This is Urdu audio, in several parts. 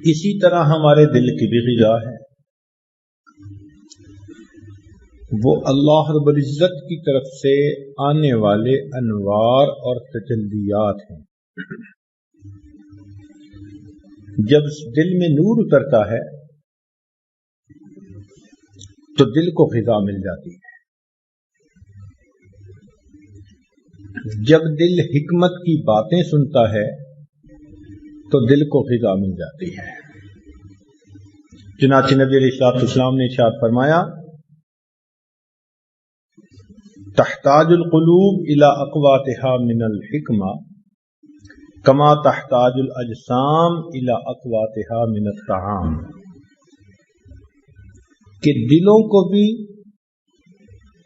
اسی طرح ہمارے دل کی بھی غذا ہے، وہ اللہ رب العزت کی طرف سے آنے والے انوار اور تجلیات ہیں۔ جب دل میں نور اترتا ہے تو دل کو غذا مل جاتی ہے، جب دل حکمت کی باتیں سنتا ہے تو دل کو غذا مل جاتی ہے۔ چنانچہ نبی علیہ الصلوۃ والسلام نے ارشاد فرمایا، تحتاج القلوب الى اقواتها من الحکمہ کما تحتاج الاجسام الى اقواتها من الطعام، کہ دلوں کو بھی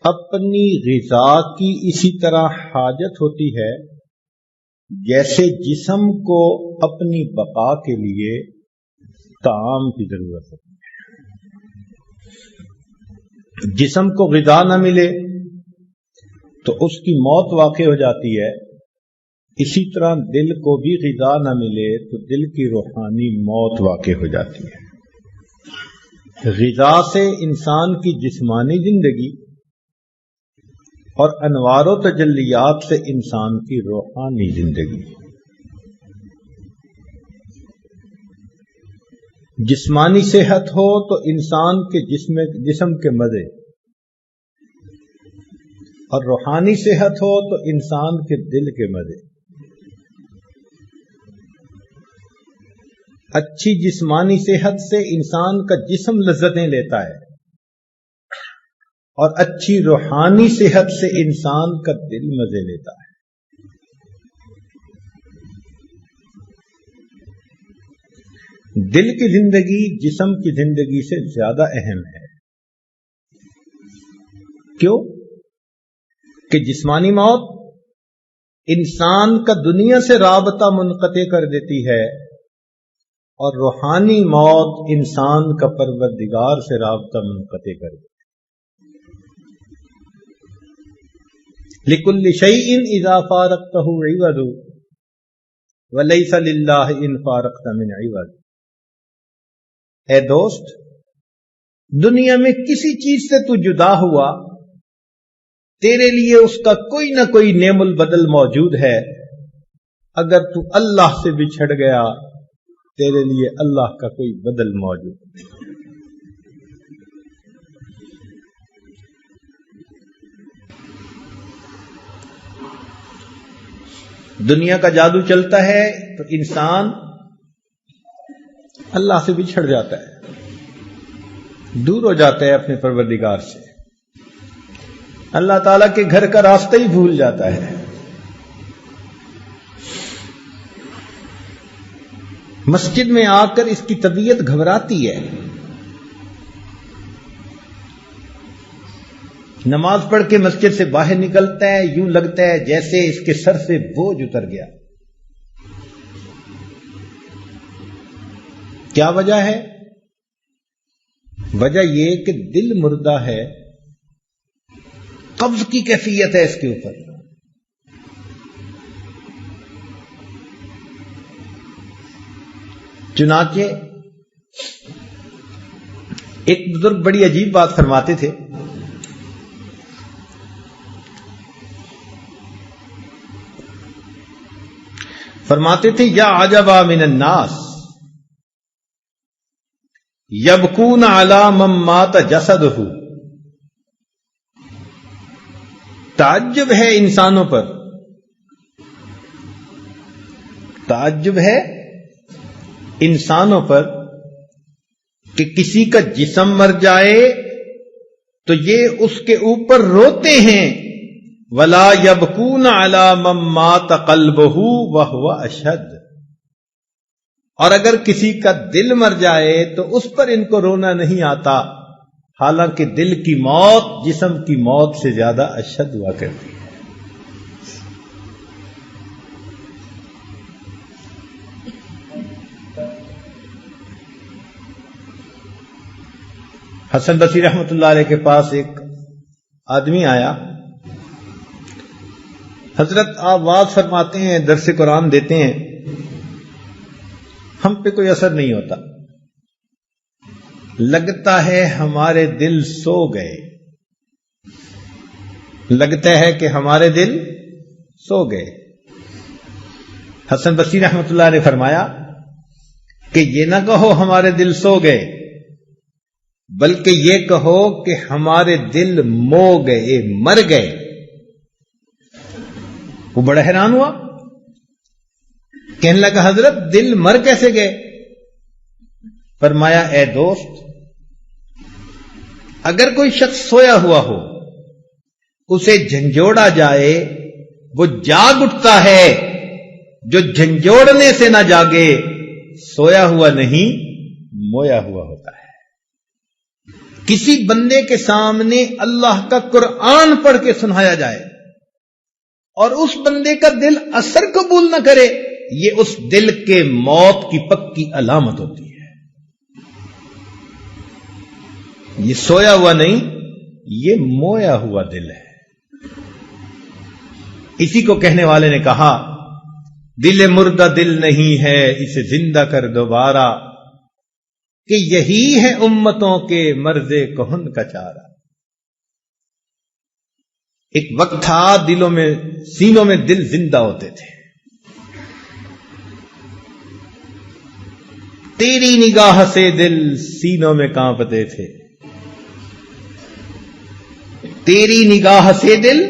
اپنی غذا کی اسی طرح حاجت ہوتی ہے جیسے جسم کو اپنی بقا کے لیے طعام کی ضرورت ہوتی ہے۔ جسم کو غذا نہ ملے تو اس کی موت واقع ہو جاتی ہے، اسی طرح دل کو بھی غذا نہ ملے تو دل کی روحانی موت واقع ہو جاتی ہے۔ غذا سے انسان کی جسمانی زندگی اور انوار و تجلیات سے انسان کی روحانی زندگی۔ جسمانی صحت ہو تو انسان کے جسم کے مزے، اور روحانی صحت ہو تو انسان کے دل کے مزے۔ اچھی جسمانی صحت سے انسان کا جسم لذتیں لیتا ہے، اور اچھی روحانی صحت سے انسان کا دل مزے لیتا ہے۔ دل کی زندگی جسم کی زندگی سے زیادہ اہم ہے۔ کیوں؟ کہ جسمانی موت انسان کا دنیا سے رابطہ منقطع کر دیتی ہے، اور روحانی موت انسان کا پروردگار سے رابطہ منقطع کر دیتی ہے۔ لِكُلِّ شَيْءٍ إِذَا فَارَقْتَهُ عِوَضٌ وَلَيْسَ لِلَّهِ إِنْ فَارَقْتَ مِنْ عِوَضٍ۔ اے دوست، دنیا میں کسی چیز سے تو جدا ہوا، تیرے لیے اس کا کوئی نہ کوئی نعم البدل موجود ہے۔ اگر تو اللہ سے بچھڑ گیا، تیرے لیے اللہ کا کوئی بدل موجود ہے۔ دنیا کا جادو چلتا ہے تو انسان اللہ سے بچھڑ جاتا ہے، دور ہو جاتا ہے اپنے پروردگار سے، اللہ تعالیٰ کے گھر کا راستہ ہی بھول جاتا ہے۔ مسجد میں آ کر اس کی طبیعت گھبراتی ہے، نماز پڑھ کے مسجد سے باہر نکلتا ہے، یوں لگتا ہے جیسے اس کے سر سے بوجھ اتر گیا۔ کیا وجہ ہے؟ وجہ یہ کہ دل مردہ ہے، قبض کی کیفیت ہے اس کے اوپر۔ چنانچہ ایک بزرگ بڑی عجیب بات فرماتے تھے، فرماتے تھے یا عجبا من الناس یبکون علی من مات جسدہ، تعجب ہے انسانوں پر، تعجب ہے انسانوں پر کہ کسی کا جسم مر جائے تو یہ اس کے اوپر روتے ہیں، ولا یبکون علی من مات قلبہ وہو اشد، اور اگر کسی کا دل مر جائے تو اس پر ان کو رونا نہیں آتا، حالانکہ دل کی موت جسم کی موت سے زیادہ اشد ہوا کرتی ہے۔ حسن بصری رحمۃ اللہ علیہ کے پاس ایک آدمی آیا، حضرت آپ واعظ فرماتے ہیں، درس قرآن دیتے ہیں، ہم پہ کوئی اثر نہیں ہوتا. لگتا ہے ہمارے دل سو گئے، لگتا ہے کہ ہمارے دل سو گئے. حسن بصری رحمۃ اللہ نے فرمایا کہ یہ نہ کہو ہمارے دل سو گئے، بلکہ یہ کہو کہ ہمارے دل مو گئے، مر گئے. وہ بڑا حیران ہوا، کہنے لگا حضرت دل مر کیسے گئے؟ فرمایا اے دوست، اگر کوئی شخص سویا ہوا ہو، اسے جھنجھوڑا جائے، وہ جاگ اٹھتا ہے. جو جھنجھوڑنے سے نہ جاگے سویا ہوا نہیں، مویا ہوا ہوتا ہے. کسی بندے کے سامنے اللہ کا قرآن پڑھ کے سنایا جائے اور اس بندے کا دل اثر قبول نہ کرے، یہ اس دل کے موت کی پکی علامت ہوتی ہے. یہ سویا ہوا نہیں، یہ مویا ہوا دل ہے. اسی کو کہنے والے نے کہا دل مردہ دل نہیں ہے، اسے زندہ کر دوبارہ، کہ یہی ہے امتوں کے مرض کہن کا چارہ. ایک وقت تھا دلوں میں، سینوں میں دل زندہ ہوتے تھے. تیری نگاہ سے دل سینوں میں کانپتے تھے، تیری نگاہ سے دل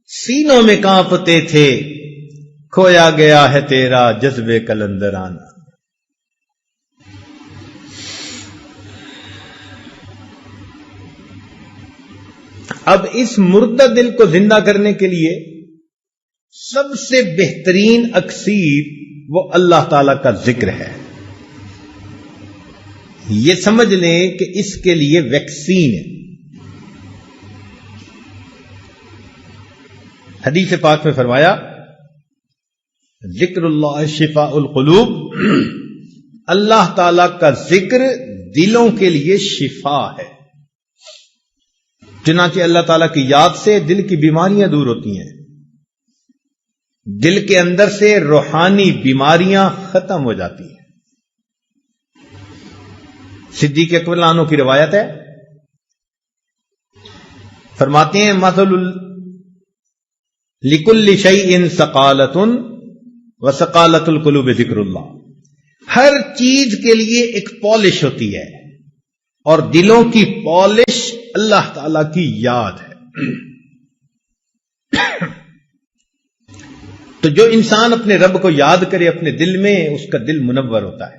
سینوں میں کانپتے تھے. کھویا گیا ہے تیرا جذبے کلندرانہ. اب اس مردہ دل کو زندہ کرنے کے لیے سب سے بہترین اکسیر وہ اللہ تعالی کا ذکر ہے. یہ سمجھ لیں کہ اس کے لیے ویکسین ہے. حدیث پاک میں فرمایا ذکر اللہ شفاء القلوب، اللہ تعالی کا ذکر دلوں کے لیے شفا ہے. چنانچہ اللہ تعالیٰ کی یاد سے دل کی بیماریاں دور ہوتی ہیں، دل کے اندر سے روحانی بیماریاں ختم ہو جاتی ہیں. صدیق اکبر عنہ کی روایت ہے، فرماتے ہیں مثل لکل شیء ثقالۃ وثقالۃ القلوب ذکر اللہ. ہر چیز کے لیے ایک پالش ہوتی ہے، اور دلوں کی پالش اللہ تعالی کی یاد ہے. تو جو انسان اپنے رب کو یاد کرے اپنے دل میں، اس کا دل منور ہوتا ہے.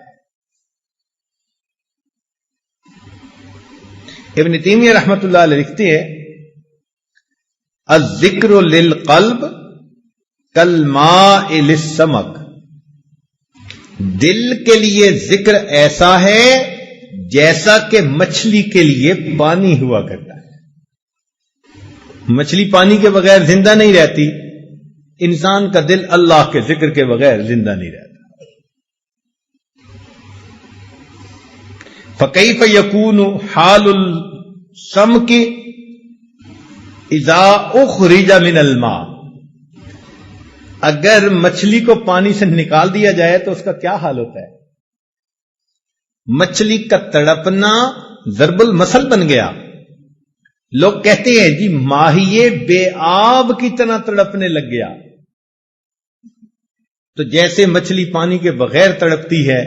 ابن تیمیہ رحمۃ اللہ علیہ لکھتے ہیں الذکر للقلب کالماء للسمک. دل کے لیے ذکر ایسا ہے جیسا کہ مچھلی کے لیے پانی ہوا کرتا ہے. مچھلی پانی کے بغیر زندہ نہیں رہتی، انسان کا دل اللہ کے ذکر کے بغیر زندہ نہیں رہتا. فَكَيْفَ يَكُونُ حَالُ السَّمْكِ اذا اخرج من الماء. اگر مچھلی کو پانی سے نکال دیا جائے تو اس کا کیا حال ہوتا ہے؟ مچھلی کا تڑپنا ضرب المثل بن گیا. لوگ کہتے ہیں جی ماہیے بے آب کی طرح تڑپنے لگ گیا. تو جیسے مچھلی پانی کے بغیر تڑپتی ہے،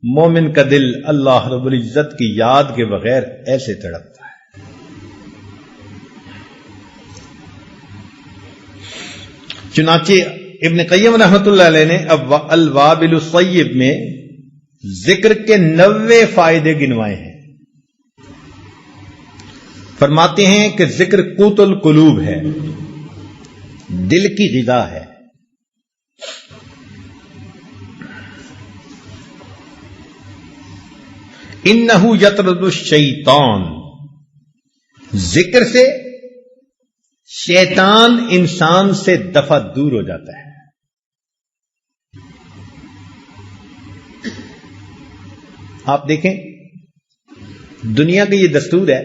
مومن کا دل اللہ رب العزت کی یاد کے بغیر ایسے تڑپتا ہے. چنانچہ ابن قیم رحمۃ اللہ علیہ نے الوابل الصیب میں ذکر کے 90 فائدے گنوائے ہیں. فرماتے ہیں کہ ذکر قوت القلوب ہے، دل کی غذا ہے. انہ یطرد الشیطان، ذکر سے شیطان انسان سے دفع دور ہو جاتا ہے. آپ دیکھیں دنیا کا یہ دستور ہے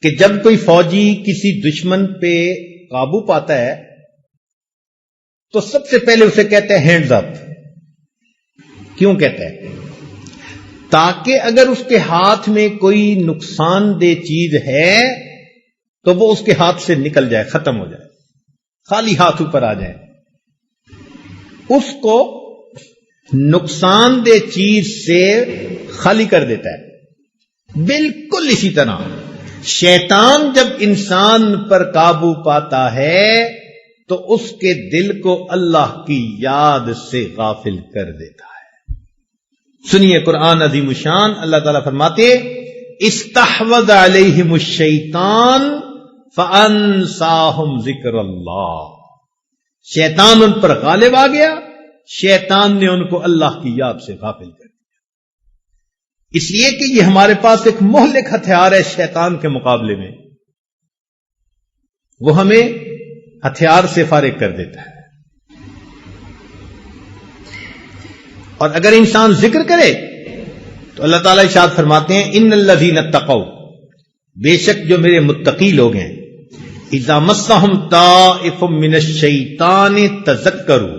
کہ جب کوئی فوجی کسی دشمن پہ قابو پاتا ہے تو سب سے پہلے اسے کہتے ہیں ہینڈز اپ، کیوں کہتا ہے؟ تاکہ اگر اس کے ہاتھ میں کوئی نقصان دہ چیز ہے تو وہ اس کے ہاتھ سے نکل جائے، ختم ہو جائے، خالی ہاتھ اوپر آ جائے. اس کو نقصان دہ چیز سے خالی کر دیتا ہے. بالکل اسی طرح شیطان جب انسان پر قابو پاتا ہے تو اس کے دل کو اللہ کی یاد سے غافل کر دیتا ہے. سنیے قرآن عظیم الشان، اللہ تعالیٰ فرماتے استحوذ علیہم الشیطان فانساہم ذکر اللہ. شیطان ان پر غالب آ گیا، شیطان نے ان کو اللہ کی یاد سے غافل کر دیا. اس لیے کہ یہ ہمارے پاس ایک مہلک ہتھیار ہے شیطان کے مقابلے میں، وہ ہمیں ہتھیار سے فارغ کر دیتا ہے. اور اگر انسان ذکر کرے تو اللہ تعالیٰ ارشاد فرماتے ہیں ان الذین اتقوا، بے شک جو میرے متقی لوگ ہیں، اذا مسہم طائف من الشیطان تذکروا،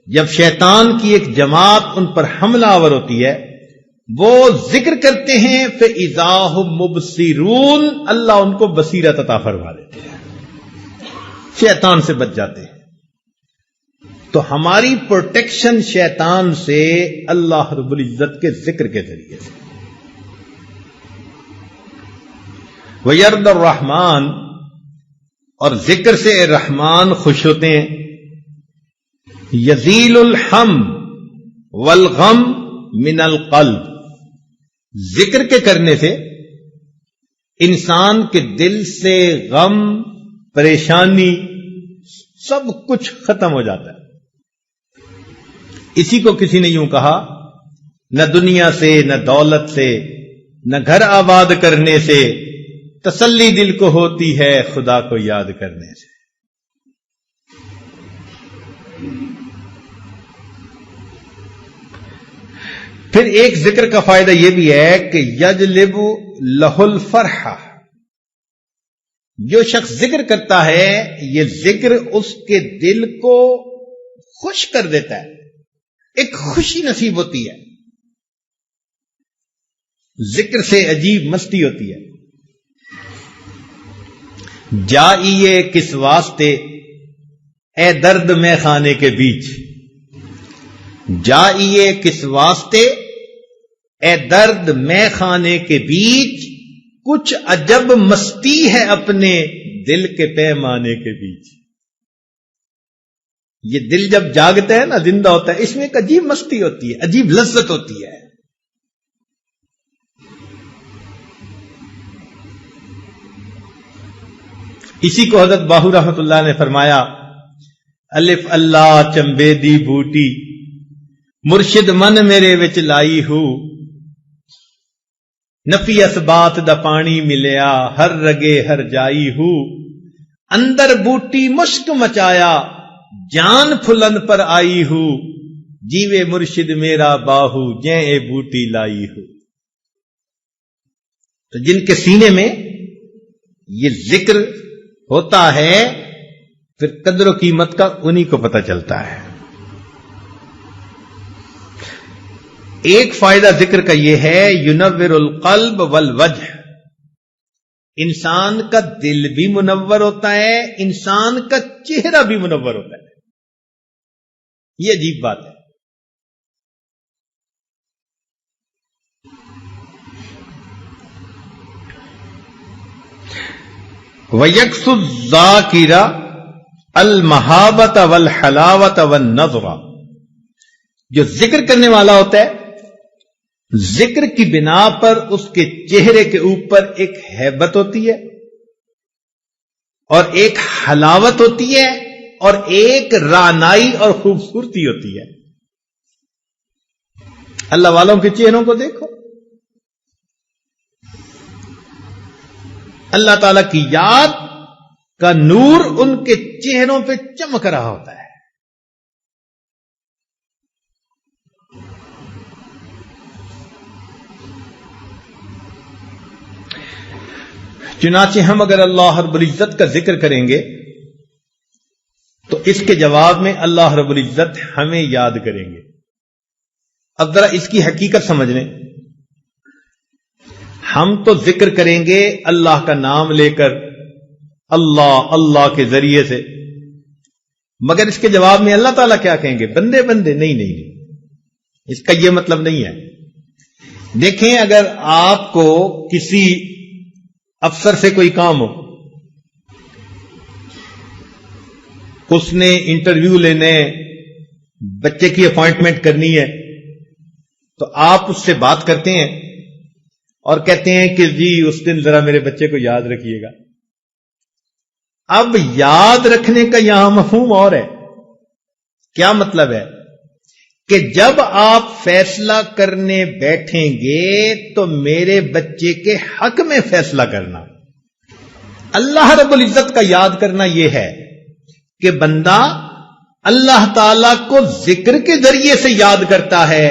جب شیطان کی ایک جماعت ان پر حملہ آور ہوتی ہے وہ ذکر کرتے ہیں فاذا ھم مبصرون، اللہ ان کو بصیرت عطا فرما دیتے ہیں، شیطان سے بچ جاتے ہیں. تو ہماری پروٹیکشن شیطان سے اللہ رب العزت کے ذکر کے ذریعے سے. وَيَرْضَ الرحمن، اور ذکر سے رحمان خوش ہوتے ہیں. یزیل الحم والغم من القلب، ذکر کے کرنے سے انسان کے دل سے غم، پریشانی سب کچھ ختم ہو جاتا ہے. اسی کو کسی نے یوں کہا، نہ دنیا سے، نہ دولت سے، نہ گھر آباد کرنے سے تسلی دل کو ہوتی ہے خدا کو یاد کرنے سے. پھر ایک ذکر کا فائدہ یہ بھی ہے کہ یجلب لہ الفرح، جو شخص ذکر کرتا ہے یہ ذکر اس کے دل کو خوش کر دیتا ہے، ایک خوشی نصیب ہوتی ہے. ذکر سے عجیب مستی ہوتی ہے. جائیے کس واسطے اے درد میں خانے کے بیچ، جائیے کس واسطے اے درد میں خانے کے بیچ، کچھ عجب مستی ہے اپنے دل کے پیمانے کے بیچ. یہ دل جب جاگتا ہے نا، زندہ ہوتا ہے، اس میں ایک عجیب مستی ہوتی ہے، عجیب لذت ہوتی ہے. اسی کو حضرت باہو رحمت اللہ نے فرمایا، الف اللہ چمبے دی بوٹی مرشد من میرے وچ لائی ہو، نفی اسبات دا پانی ملیا ہر رگے ہر جائی ہو، اندر بوٹی مشک مچایا جان پھلن پر آئی ہو، جیوے مرشد میرا باہو جیں اے بوٹی لائی ہو. تو جن کے سینے میں یہ ذکر ہوتا ہے پھر قدر و قیمت کا انہی کو پتہ چلتا ہے. ایک فائدہ ذکر کا یہ ہے ینور القلب والوجہ، انسان کا دل بھی منور ہوتا ہے، انسان کا چہرہ بھی منور ہوتا ہے. یہ عجیب بات ہے. وَيَكْسُ الذَّاكِرَ الْمَحَابَةَ وَالْحَلَاوَةَ وَالنَّظْرَ، جو ذکر کرنے والا ہوتا ہے ذکر کی بنا پر اس کے چہرے کے اوپر ایک ہیبت ہوتی ہے اور ایک حلاوت ہوتی ہے اور ایک رعنائی اور خوبصورتی ہوتی ہے. اللہ والوں کے چہروں کو دیکھو، اللہ تعالی کی یاد کا نور ان کے چہروں پہ چمک رہا ہوتا ہے. چنانچہ ہم اگر اللہ رب العزت کا ذکر کریں گے تو اس کے جواب میں اللہ رب العزت ہمیں یاد کریں گے. اب ذرا اس کی حقیقت سمجھ لیں. ہم تو ذکر کریں گے اللہ کا نام لے کر، اللہ اللہ کے ذریعے سے، مگر اس کے جواب میں اللہ تعالیٰ کیا کہیں گے؟ بندے بندے. نہیں، اس کا یہ مطلب نہیں ہے. دیکھیں، اگر آپ کو کسی افسر سے کوئی کام ہو، اس نے انٹرویو لینے، بچے کی اپوائنٹمنٹ کرنی ہے، تو آپ اس سے بات کرتے ہیں اور کہتے ہیں کہ جی اس دن ذرا میرے بچے کو یاد رکھیے گا. اب یاد رکھنے کا یہاں مفہوم اور ہے. کیا مطلب ہے؟ کہ جب آپ فیصلہ کرنے بیٹھیں گے تو میرے بچے کے حق میں فیصلہ کرنا. اللہ رب العزت کا یاد کرنا یہ ہے کہ بندہ اللہ تعالی کو ذکر کے ذریعے سے یاد کرتا ہے.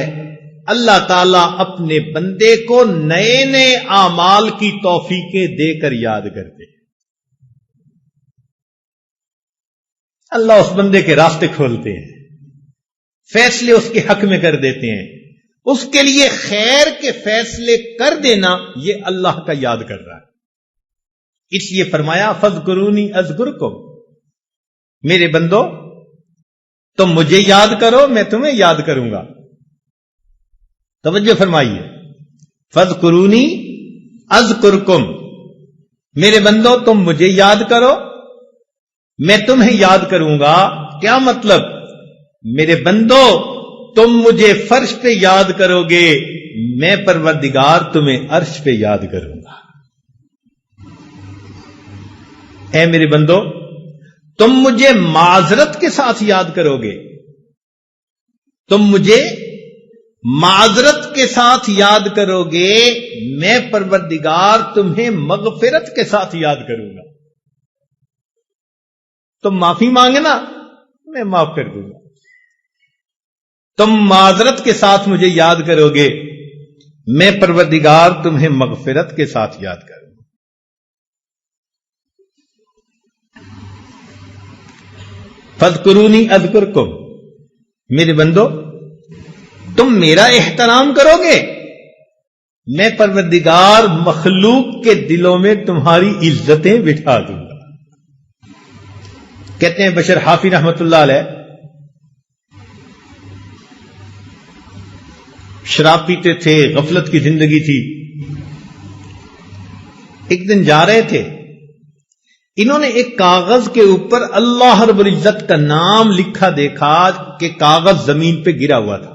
اللہ تعالیٰ اپنے بندے کو نئے نئے اعمال کی توفیقیں دے کر یاد کرتے ہیں. اللہ اس بندے کے راستے کھولتے ہیں، فیصلے اس کے حق میں کر دیتے ہیں. اس کے لیے خیر کے فیصلے کر دینا، یہ اللہ کا یاد کر رہا ہے. اس لیے فرمایا فاذکرونی اذکرکم، میرے بندو تم مجھے یاد کرو، میں تمہیں یاد کروں گا. توجہ فرمائیے، فاذکرونی اذکرکم، میرے بندو تم مجھے یاد کرو، میں تمہیں یاد کروں گا. کیا مطلب؟ میرے بندو تم مجھے فرش پہ یاد کرو گے، میں پروردگار تمہیں عرش پہ یاد کروں گا. اے میرے بندو تم مجھے معذرت کے ساتھ یاد کرو گے، تم مجھے معذرت کے ساتھ یاد کرو گے، میں پروردگار تمہیں مغفرت کے ساتھ یاد کروں گا. تم معافی مانگنا، میں معاف کر دوں گا. تم معذرت کے ساتھ مجھے یاد کرو گے، میں پروردگار تمہیں مغفرت کے ساتھ یاد کروں گا. فاذکرونی اذکرکم، میرے بندو تم میرا احترام کرو گے، میں پروردگار مخلوق کے دلوں میں تمہاری عزتیں بٹھا دوں گا. کہتے ہیں بشر حافی رحمت اللہ علیہ شراب پیتے تھے، غفلت کی زندگی تھی. ایک دن جا رہے تھے، انہوں نے ایک کاغذ کے اوپر اللہ رب العزت کا نام لکھا دیکھا کہ کاغذ زمین پہ گرا ہوا تھا.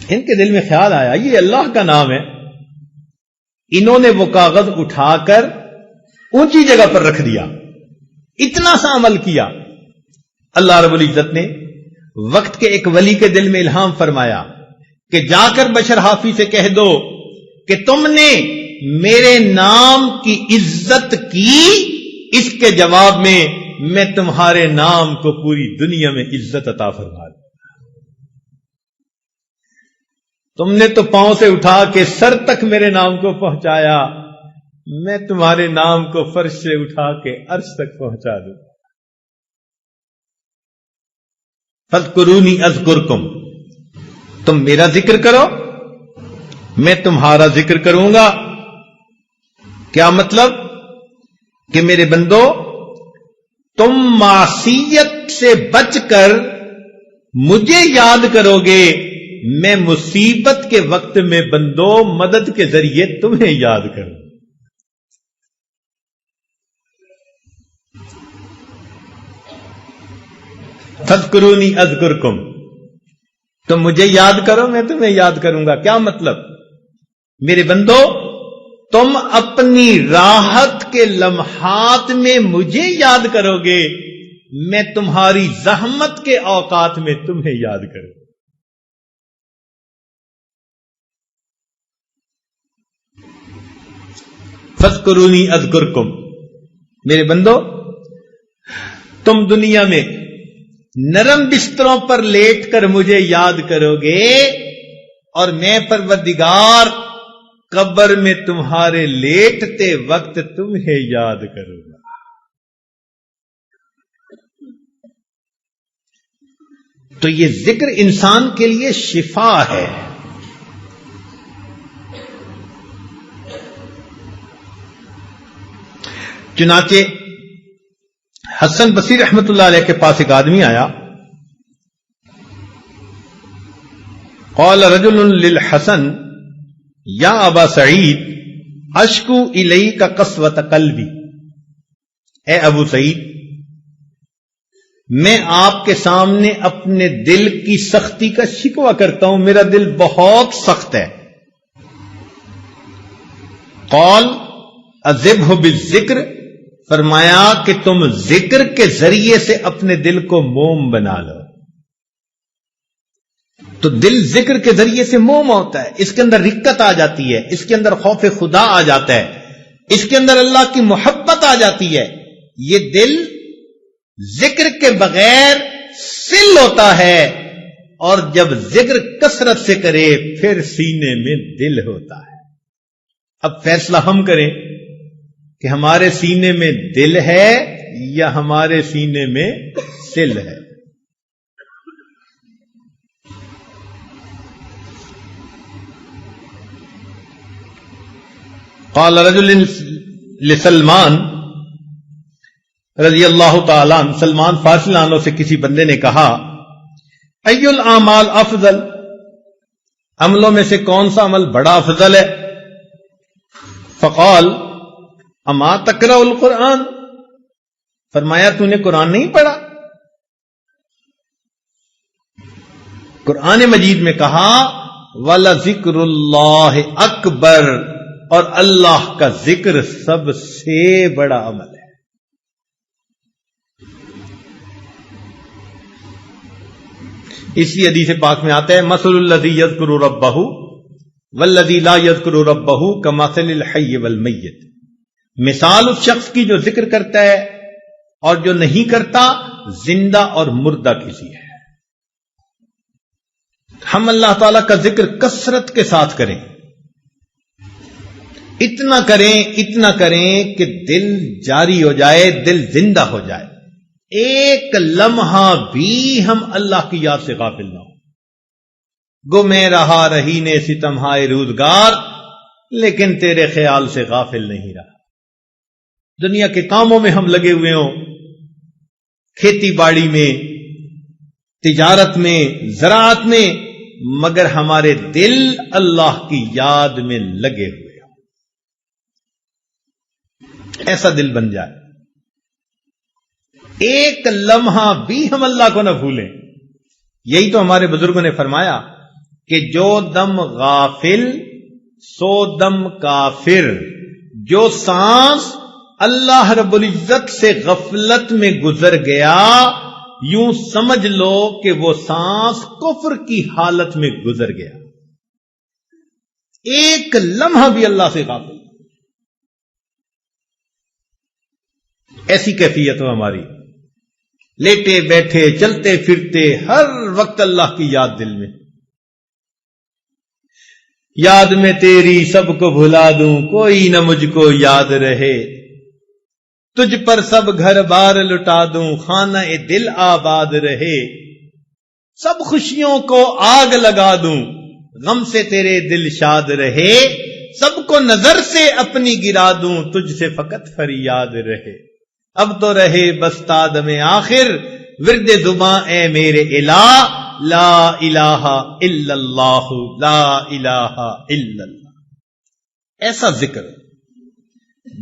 ان کے دل میں خیال آیا یہ اللہ کا نام ہے. انہوں نے وہ کاغذ اٹھا کر اونچی جگہ پر رکھ دیا. اتنا سا عمل کیا. اللہ رب العزت نے وقت کے ایک ولی کے دل میں الہام فرمایا کہ جا کر بشر حافی سے کہہ دو کہ تم نے میرے نام کی عزت کی، اس کے جواب میں میں تمہارے نام کو پوری دنیا میں عزت عطا فرما دوں. تم نے تو پاؤں سے اٹھا کے سر تک میرے نام کو پہنچایا، میں تمہارے نام کو فرش سے اٹھا کے عرش تک پہنچا دوں. فاذکرونی اذکرکم، تم میرا ذکر کرو، میں تمہارا ذکر کروں گا. کیا مطلب؟ کہ میرے بندو تم معصیت سے بچ کر مجھے یاد کرو گے، میں مصیبت کے وقت میں بندو مدد کے ذریعے تمہیں یاد کروں. فاذکرونی اذکرکم، تم مجھے یاد کرو، میں تمہیں یاد کروں گا. کیا مطلب؟ میرے بندو تم اپنی راحت کے لمحات میں مجھے یاد کرو گے، میں تمہاری زحمت کے اوقات میں تمہیں یاد کروں. فاذکرونی اذکرکم، میرے بندو تم دنیا میں نرم بستروں پر لیٹ کر مجھے یاد کرو گے اور میں پروردگار قبر میں تمہارے لیٹتے وقت تمہیں یاد کروں گا. تو یہ ذکر انسان کے لیے شفا ہے. چنانچہ حسن بصری رحمت اللہ علیہ کے پاس ایک آدمی آیا. قال رجل للحسن یا ابا سعید اشکو الیک قسوۃ قلبی. اے ابو سعید، میں آپ کے سامنے اپنے دل کی سختی کا شکوہ کرتا ہوں، میرا دل بہت سخت ہے. قال اذبہ بالذکر، فرمایا کہ تم ذکر کے ذریعے سے اپنے دل کو موم بنا لو. تو دل ذکر کے ذریعے سے موم ہوتا ہے، اس کے اندر رقت آ جاتی ہے، اس کے اندر خوف خدا آ جاتا ہے، اس کے اندر اللہ کی محبت آ جاتی ہے. یہ دل ذکر کے بغیر سل ہوتا ہے، اور جب ذکر کثرت سے کرے پھر سینے میں دل ہوتا ہے. اب فیصلہ ہم کریں کہ ہمارے سینے میں دل ہے یا ہمارے سینے میں سل ہے. قال رجل لسلمان رضی اللہ تعالیٰ عنہ، سلمان فارسی عنہ سے کسی بندے نے کہا ای الاعمال افضل، عملوں میں سے کون سا عمل بڑا افضل ہے؟ فقال اما تقرأ القرآن، فرمایا تو نے قرآن نہیں پڑھا؟ قرآن مجید میں کہا وَلَذِكْرُ اللَّهِ اکبر، اور اللہ کا ذکر سب سے بڑا عمل ہے. اسی حدیث پاک میں آتا ہے مثل الذی یذکر ربہ والذی لا یذکر ربہ کمثل الحی والمیت، مثال اس شخص کی جو ذکر کرتا ہے اور جو نہیں کرتا زندہ اور مردہ کسی ہے. ہم اللہ تعالی کا ذکر کثرت کے ساتھ کریں، اتنا کریں کہ دل جاری ہو جائے، دل زندہ ہو جائے. ایک لمحہ بھی ہم اللہ کی یاد سے غافل نہ ہو. گو میں رہا رہی نے ستم ہائے روزگار، لیکن تیرے خیال سے غافل نہیں رہا. دنیا کے کاموں میں ہم لگے ہوئے ہوں، کھیتی باڑی میں، تجارت میں، زراعت میں، مگر ہمارے دل اللہ کی یاد میں لگے ہوئے. ایسا دل بن جائے، ایک لمحہ بھی ہم اللہ کو نہ بھولیں. یہی تو ہمارے بزرگوں نے فرمایا کہ جو دم غافل سو دم کافر. جو سانس اللہ رب العزت سے غفلت میں گزر گیا، یوں سمجھ لو کہ وہ سانس کفر کی حالت میں گزر گیا. ایک لمحہ بھی اللہ سے غافل. ایسی کیفیت ہو ہماری، لیٹے بیٹھے چلتے پھرتے ہر وقت اللہ کی یاد دل میں. یاد میں تیری سب کو بھلا دوں، کوئی نہ مجھ کو یاد رہے. تجھ پر سب گھر بار لٹا دوں، خانہ دل آباد رہے. سب خوشیوں کو آگ لگا دوں، غم سے تیرے دل شاد رہے. سب کو نظر سے اپنی گرا دوں، تجھ سے فقط فریاد رہے. اب تو رہے بس تادم آخر، ورد زباں اے میرے الہ، لا الہ الا اللہ، لا الہ الا اللہ. ایسا ذکر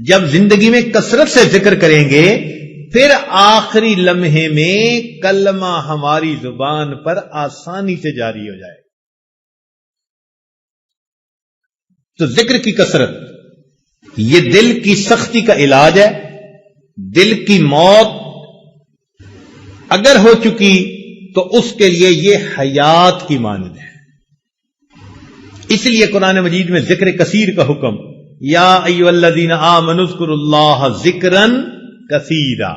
جب زندگی میں کثرت سے ذکر کریں گے، پھر آخری لمحے میں کلمہ ہماری زبان پر آسانی سے جاری ہو جائے. تو ذکر کی کثرت یہ دل کی سختی کا علاج ہے. دل کی موت اگر ہو چکی تو اس کے لیے یہ حیات کی مانند ہے. اس لیے قرآن مجید میں ذکر کثیر کا حکم، یا ایھا الذین آمنوا اذکروا اللہ ذکرا کثیرا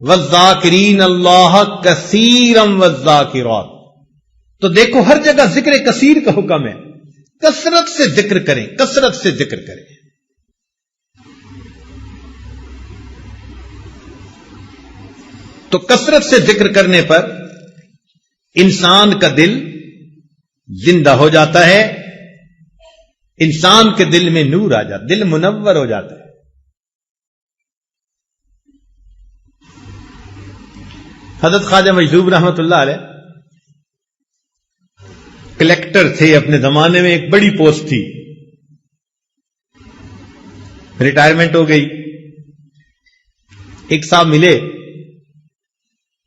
والذاکرین اللہ کثیرا والذاکرات. تو دیکھو ہر جگہ ذکر کثیر کا حکم ہے. کثرت سے ذکر کریں، کثرت سے ذکر کریں. تو کثرت سے ذکر کرنے پر انسان کا دل زندہ ہو جاتا ہے، انسان کے دل میں نور آ جاتا، دل منور ہو جاتا ہے۔ حضرت خواجہ مجذوب رحمۃ اللہ علیہ کلیکٹر تھے اپنے زمانے میں، ایک بڑی پوسٹ تھی، ریٹائرمنٹ ہو گئی۔ ایک صاحب ملے،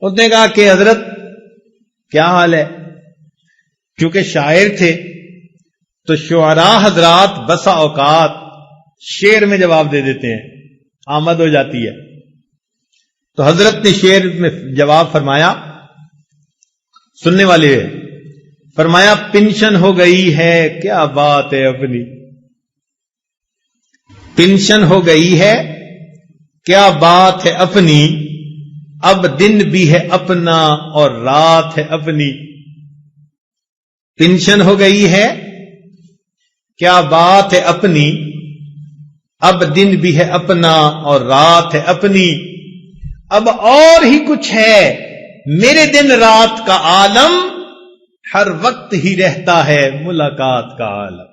اس نے کہا کہ حضرت کیا حال ہے؟ کیونکہ شاعر تھے تو شعراء حضرات بسا اوقات شعر میں جواب دے دیتے ہیں، آمد ہو جاتی ہے۔ تو حضرت نے شعر میں جواب فرمایا، سننے والے فرمایا پینشن ہو گئی ہے کیا بات ہے اپنی، پینشن ہو گئی ہے کیا بات ہے اپنی، اب دن بھی ہے اپنا اور رات ہے اپنی۔ پینشن ہو گئی ہے کیا بات ہے اپنی، اب دن بھی ہے اپنا اور رات ہے اپنی، اب اور ہی کچھ ہے میرے دن رات کا عالم، ہر وقت ہی رہتا ہے ملاقات کا عالم۔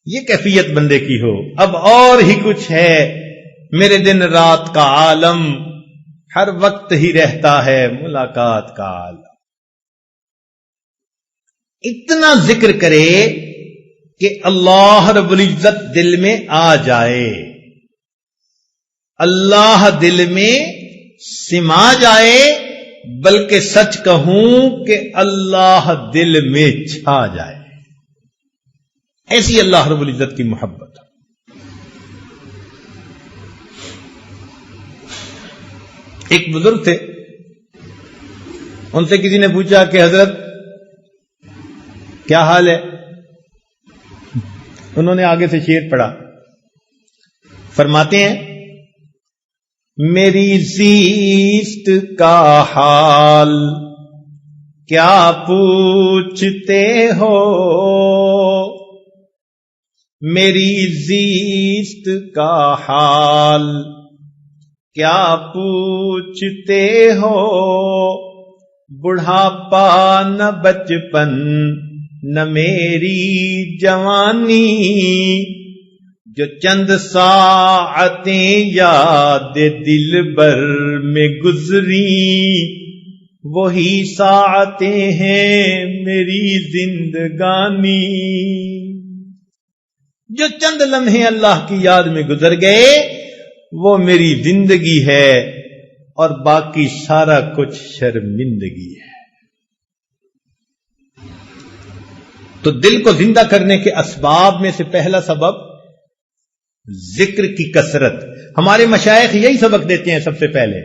یہ کیفیت بندے کی ہو، اب اور ہی کچھ ہے میرے دن رات کا عالم، ہر وقت ہی رہتا ہے ملاقات کا عالم۔ اتنا ذکر کرے کہ اللہ رب العزت دل میں آ جائے، اللہ دل میں سما جائے، بلکہ سچ کہوں کہ اللہ دل میں چھا جائے، ایسی اللہ رب العزت کی محبت۔ ایک بزرگ تھے، ان سے کسی نے پوچھا کہ حضرت کیا حال ہے؟ انہوں نے آگے سے شعر پڑھا، فرماتے ہیں میری زیست کا حال کیا پوچھتے ہو، میری زیست کا حال کیا پوچھتے ہو، بڑھاپا نہ بچپن نہ میری جوانی، جو چند ساعتیں یاد دل بر میں گزری، وہی ساعتیں ہیں میری زندگانی۔ جو چند لمحے اللہ کی یاد میں گزر گئے وہ میری زندگی ہے، اور باقی سارا کچھ شرمندگی ہے۔ تو دل کو زندہ کرنے کے اسباب میں سے پہلا سبب ذکر کی کثرت۔ ہمارے مشائخ یہی سبق دیتے ہیں، سب سے پہلے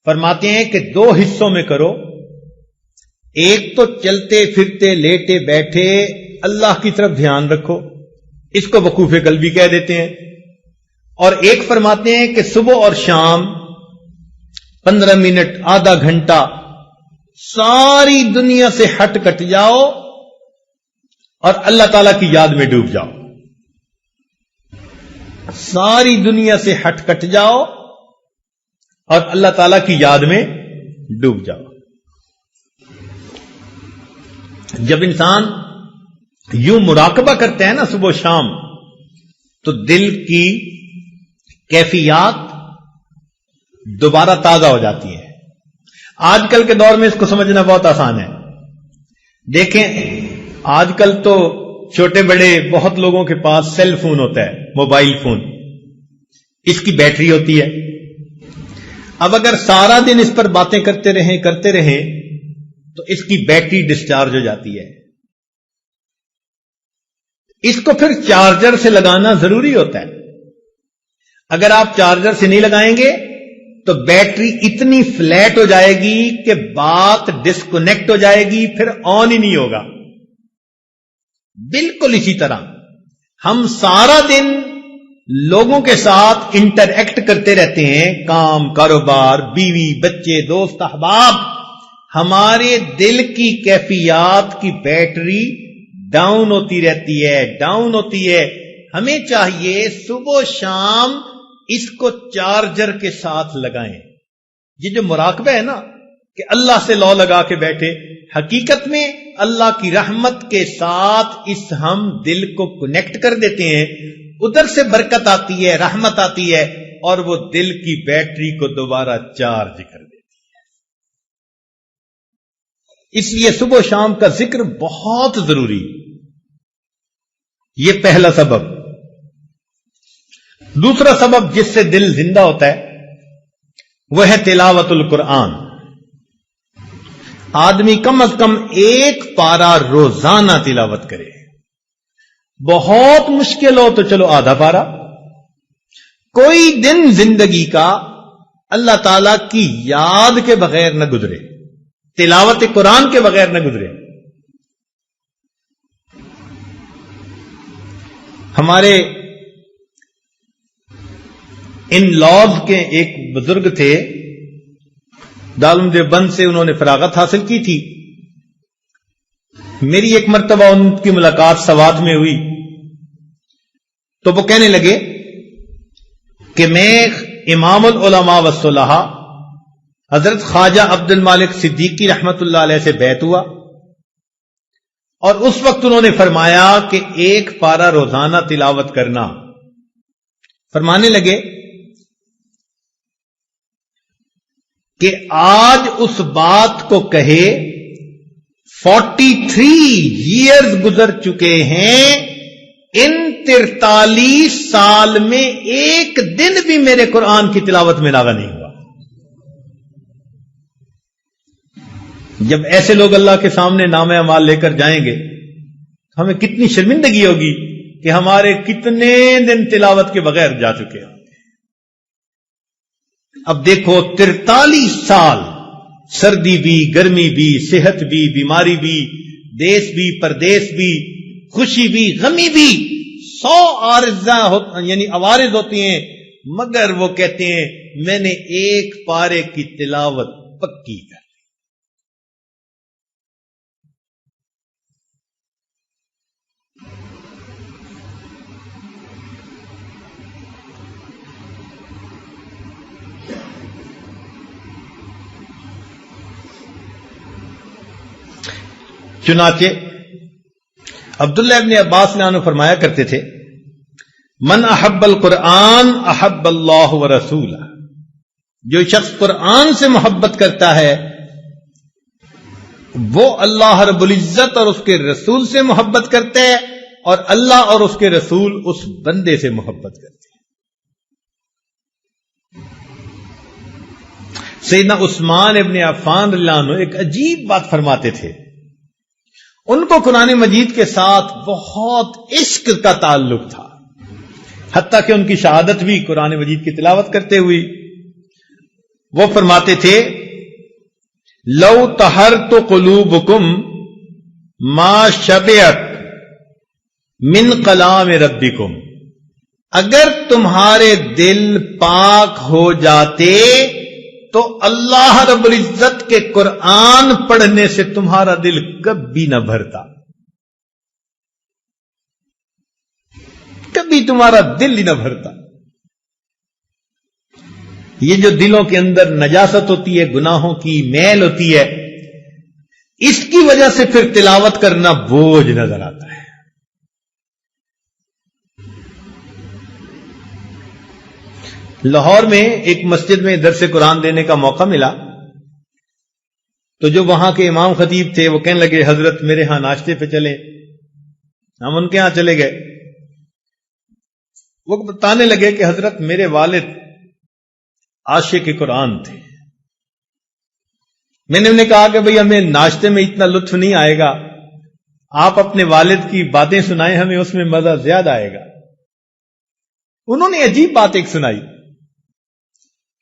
فرماتے ہیں کہ 2 حصوں میں کرو، ایک تو چلتے پھرتے لیٹے بیٹھے اللہ کی طرف دھیان رکھو، اس کو وقوف قلبی کہہ دیتے ہیں، اور ایک فرماتے ہیں کہ صبح اور شام 15 منٹ آدھا گھنٹہ ساری دنیا سے ہٹ کٹ جاؤ اور اللہ تعالی کی یاد میں ڈوب جاؤ، ساری دنیا سے ہٹ کٹ جاؤ اور اللہ تعالی کی یاد میں ڈوب جاؤ۔ جب انسان یوں مراقبہ کرتا ہے نا صبح و شام، تو دل کی کیفیات دوبارہ تازہ ہو جاتی ہیں۔ آج کل کے دور میں اس کو سمجھنا بہت آسان ہے۔ دیکھیں آج کل تو چھوٹے بڑے بہت لوگوں کے پاس سیل فون ہوتا ہے، موبائل فون، اس کی بیٹری ہوتی ہے۔ اب اگر سارا دن اس پر باتیں کرتے رہیں تو اس کی بیٹری ڈسچارج ہو جاتی ہے۔ اس کو پھر چارجر سے لگانا ضروری ہوتا ہے۔ اگر آپ چارجر سے نہیں لگائیں گے تو بیٹری اتنی فلیٹ ہو جائے گی کہ بات ڈسکنیکٹ ہو جائے گی، پھر آن ہی نہیں ہوگا۔ بالکل اسی طرح ہم سارا دن لوگوں کے ساتھ انٹریکٹ کرتے رہتے ہیں، کام، کاروبار، بیوی، بچے، دوست، احباب، ہمارے دل کی کیفیات کی بیٹری ڈاؤن ہوتی رہتی ہے۔ ہمیں چاہیے صبح و شام اس کو چارجر کے ساتھ لگائیں۔ یہ جو مراقبہ ہے نا کہ اللہ سے لو لگا کے بیٹھے. حقیقت میں اللہ کی رحمت کے ساتھ اس ہم دل کو کنیکٹ کر دیتے ہیں, ادھر سے برکت آتی ہے, رحمت آتی ہے, اور وہ دل کی بیٹری کو دوبارہ چارج کر دیتی ہے. اس لیے صبح و شام کا ذکر بہت ضروری. یہ پہلا سبب. دوسرا سبب جس سے دل زندہ ہوتا ہے وہ ہے تلاوت القرآن. آدمی کم از کم 1 پارہ روزانہ تلاوت کرے. بہت مشکل ہو تو چلو آدھا پارہ. کوئی دن زندگی کا اللہ تعالی کی یاد کے بغیر نہ گزرے, تلاوت قرآن کے بغیر نہ گزرے. ہمارے ان لاز کے ایک بزرگ تھے, دارالعلوم دیوبند سے انہوں نے فراغت حاصل کی تھی. میری ایک مرتبہ ان کی ملاقات سوات میں ہوئی تو وہ کہنے لگے کہ میں امام العلماء والصلحاء حضرت خواجہ عبد المالک صدیقی رحمت اللہ علیہ سے بیعت ہوا, اور اس وقت انہوں نے فرمایا کہ 1 پارہ روزانہ تلاوت کرنا. فرمانے لگے کہ آج اس بات کو کہے 43 ایئرز گزر چکے ہیں, ان 43 سال میں ایک دن بھی میرے قرآن کی تلاوت میں ناغہ نہیں ہوا. جب ایسے لوگ اللہ کے سامنے نامہ اعمال لے کر جائیں گے ہمیں کتنی شرمندگی ہوگی کہ ہمارے کتنے دن تلاوت کے بغیر جا چکے ہیں. اب دیکھو 43 سال, سردی بھی, گرمی بھی, صحت بھی, بیماری بھی, دیس بھی, پردیس بھی, خوشی بھی, غمی بھی, 100 یعنی عوارض ہوتی ہیں, مگر وہ کہتے ہیں میں نے 1 پارے کی تلاوت پکی کر. چنانچہ عبداللہ ابن عباس نے فرمایا کرتے تھے من احب القرآن احب اللہ ورسولہ. جو شخص قرآن سے محبت کرتا ہے وہ اللہ رب العزت اور اس کے رسول سے محبت کرتے ہیں, اور اللہ اور اس کے رسول اس بندے سے محبت کرتے ہیں. سیدنا عثمان ابن عفان رضی اللہ عنہ ایک عجیب بات فرماتے تھے. ان کو قرآن مجید کے ساتھ بہت عشق کا تعلق تھا, حتیٰ کہ ان کی شہادت بھی قرآن مجید کی تلاوت کرتے ہوئی. وہ فرماتے تھے لو طہرت قلوبکم ما شبعت من کلام ربکم. اگر تمہارے دل پاک ہو جاتے تو اللہ رب العزت کے قرآن پڑھنے سے تمہارا دل کبھی نہ بھرتا, کبھی تمہارا دل ہی نہ بھرتا. یہ جو دلوں کے اندر نجاست ہوتی ہے, گناہوں کی میل ہوتی ہے, اس کی وجہ سے پھر تلاوت کرنا بوجھ نظر آتا ہے. لاہور میں ایک مسجد میں درس قرآن دینے کا موقع ملا تو جو وہاں کے امام خطیب تھے وہ کہنے لگے حضرت میرے ہاں ناشتے پہ چلیں. ہم ان کے ہاں چلے گئے. وہ بتانے لگے کہ حضرت میرے والد عاشق قرآن تھے. میں نے انہیں کہا کہ بھئی ہمیں ناشتے میں اتنا لطف نہیں آئے گا, آپ اپنے والد کی باتیں سنائیں, ہمیں اس میں مزہ زیادہ آئے گا. انہوں نے عجیب بات ایک سنائی.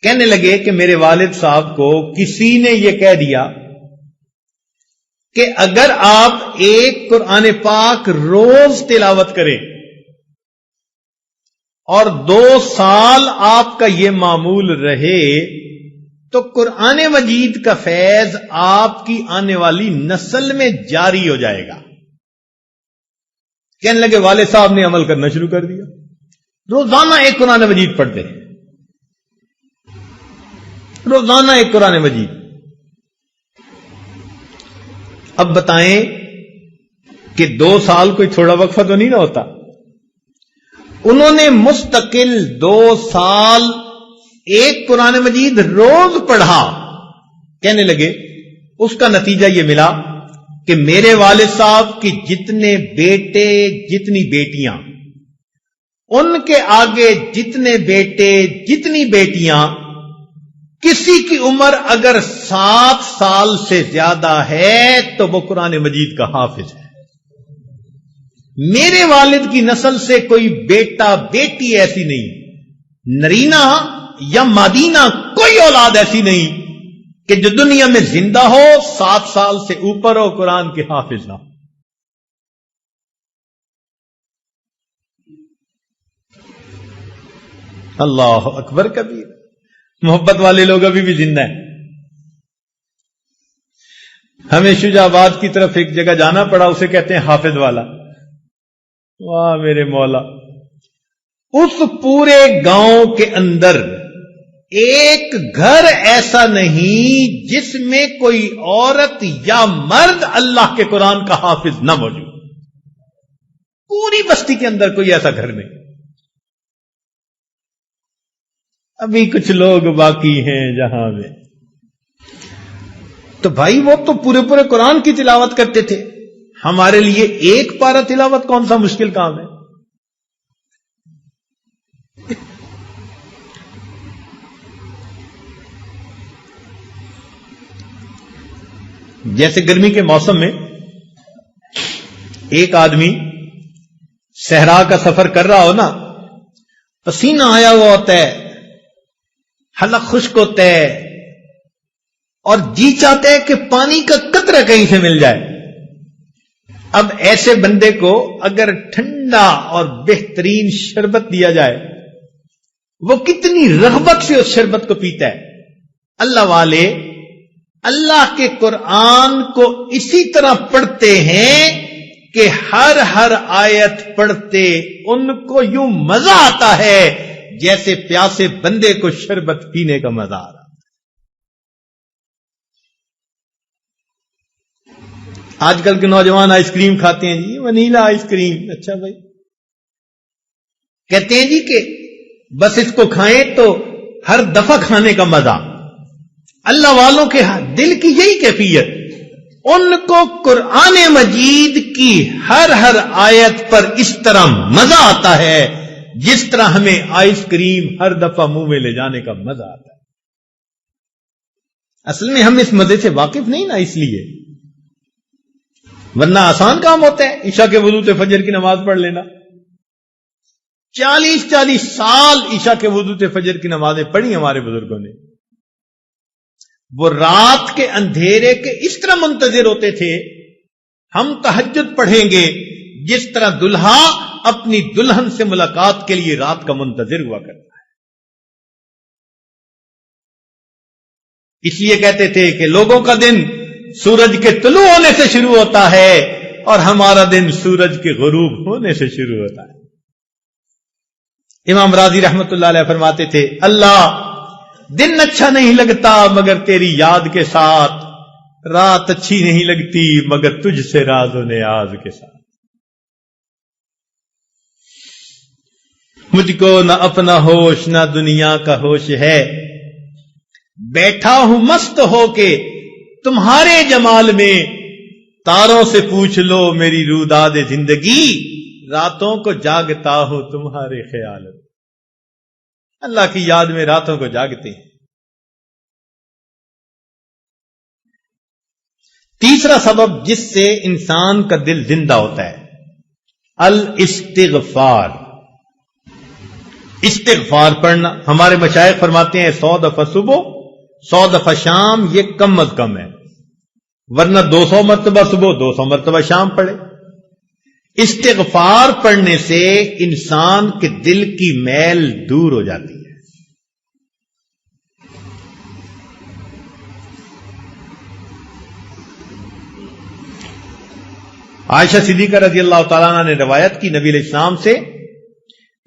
کہنے لگے کہ میرے والد صاحب کو کسی نے یہ کہہ دیا کہ اگر آپ ایک قرآن پاک روز تلاوت کریں اور 2 سال آپ کا یہ معمول رہے تو قرآن مجید کا فیض آپ کی آنے والی نسل میں جاری ہو جائے گا. کہنے لگے والد صاحب نے عمل کرنا شروع کر دیا, روزانہ ایک قرآن مجید پڑھتے ہیں, روزانہ ایک قرآن مجید. اب بتائیں کہ 2 سال کوئی تھوڑا وقفہ تو نہیں نہ ہوتا. انہوں نے مستقل 2 سال ایک قرآن مجید روز پڑھا. کہنے لگے اس کا نتیجہ یہ ملا کہ میرے والد صاحب کی جتنے بیٹے جتنی بیٹیاں، ان کے آگے جتنے بیٹے جتنی بیٹیاں، کسی کی عمر اگر 7 سال سے زیادہ ہے تو وہ قرآن مجید کا حافظ ہے. میرے والد کی نسل سے کوئی بیٹا بیٹی ایسی نہیں، نرینا یا مادینہ کوئی اولاد ایسی نہیں کہ جو دنیا میں زندہ ہو 7 سال سے اوپر ہو قرآن کے حافظ نہ ہو. اللہ اکبر کبیر. محبت والے لوگ ابھی بھی زندہ ہیں. ہمیں شجاع آباد کی طرف ایک جگہ جانا پڑا، اسے کہتے ہیں حافظ والا. واہ میرے مولا، اس پورے گاؤں کے اندر ایک گھر ایسا نہیں جس میں کوئی عورت یا مرد اللہ کے قرآن کا حافظ نہ موجود. پوری بستی کے اندر کوئی ایسا گھر نہیں. ابھی کچھ لوگ باقی ہیں جہاں میں. تو بھائی وہ تو پورے قرآن کی تلاوت کرتے تھے. ہمارے لیے ایک پارہ تلاوت کون سا مشکل کام ہے؟ جیسے گرمی کے موسم میں ایک آدمی صحرا کا سفر کر رہا ہو نا، پسینہ آیا ہوا ہوتا ہے، حلق خشک ہوتا ہے، اور جی چاہتا ہے کہ پانی کا قطرہ کہیں سے مل جائے. اب ایسے بندے کو اگر ٹھنڈا اور بہترین شربت دیا جائے، وہ کتنی رغبت سے اس شربت کو پیتا ہے. اللہ والے اللہ کے قرآن کو اسی طرح پڑھتے ہیں کہ ہر آیت پڑھتے ان کو یوں مزہ آتا ہے جیسے پیاسے بندے کو شربت پینے کا مزہ آ رہا. آج کل کے نوجوان آئس کریم کھاتے ہیں جی، ونیلا آئس کریم. اچھا بھائی، کہتے ہیں جی کہ بس اس کو کھائیں تو ہر دفعہ کھانے کا مزہ. اللہ والوں کے دل کی یہی کیفیت، ان کو قرآن مجید کی ہر آیت پر اس طرح مزہ آتا ہے جس طرح ہمیں آئس کریم ہر دفعہ منہ میں لے جانے کا مزہ آتا ہے. اصل میں ہم اس مزے سے واقف نہیں نا، اس لیے، ورنہ آسان کام ہوتا ہے عشاء کے وضو سے فجر کی نماز پڑھ لینا. 40 سال عشاء کے وضو سے فجر کی نمازیں پڑھی ہمارے بزرگوں نے. وہ رات کے اندھیرے کے اس طرح منتظر ہوتے تھے، ہم تہجد پڑھیں گے جس طرح دلہا اپنی دلہن سے ملاقات کے لیے رات کا منتظر ہوا کرتا ہے. اس لیے کہتے تھے کہ لوگوں کا دن سورج کے طلوع ہونے سے شروع ہوتا ہے اور ہمارا دن سورج کے غروب ہونے سے شروع ہوتا ہے. امام راضی رحمت اللہ علیہ فرماتے تھے، اللہ دن اچھا نہیں لگتا مگر تیری یاد کے ساتھ، رات اچھی نہیں لگتی مگر تجھ سے راز و نیاز کے ساتھ. مجھ کو نہ اپنا ہوش نہ دنیا کا ہوش ہے، بیٹھا ہوں مست ہو کے تمہارے جمال میں، تاروں سے پوچھ لو میری روداد زندگی، راتوں کو جاگتا ہوں تمہارے خیال میں. اللہ کی یاد میں راتوں کو جاگتے ہیں. تیسرا سبب جس سے انسان کا دل زندہ ہوتا ہے، الاستغفار. استغفار پڑھنا. ہمارے مشائخ فرماتے ہیں 100 دفعہ صبح 100 دفعہ شام یہ کم از کم ہے، ورنہ 200 مرتبہ صبح 200 مرتبہ شام پڑھے. استغفار پڑھنے سے انسان کے دل کی میل دور ہو جاتی ہے. عائشہ صدیقہ رضی اللہ تعالیٰ عنہ نے روایت کی نبی علیہ السلام سے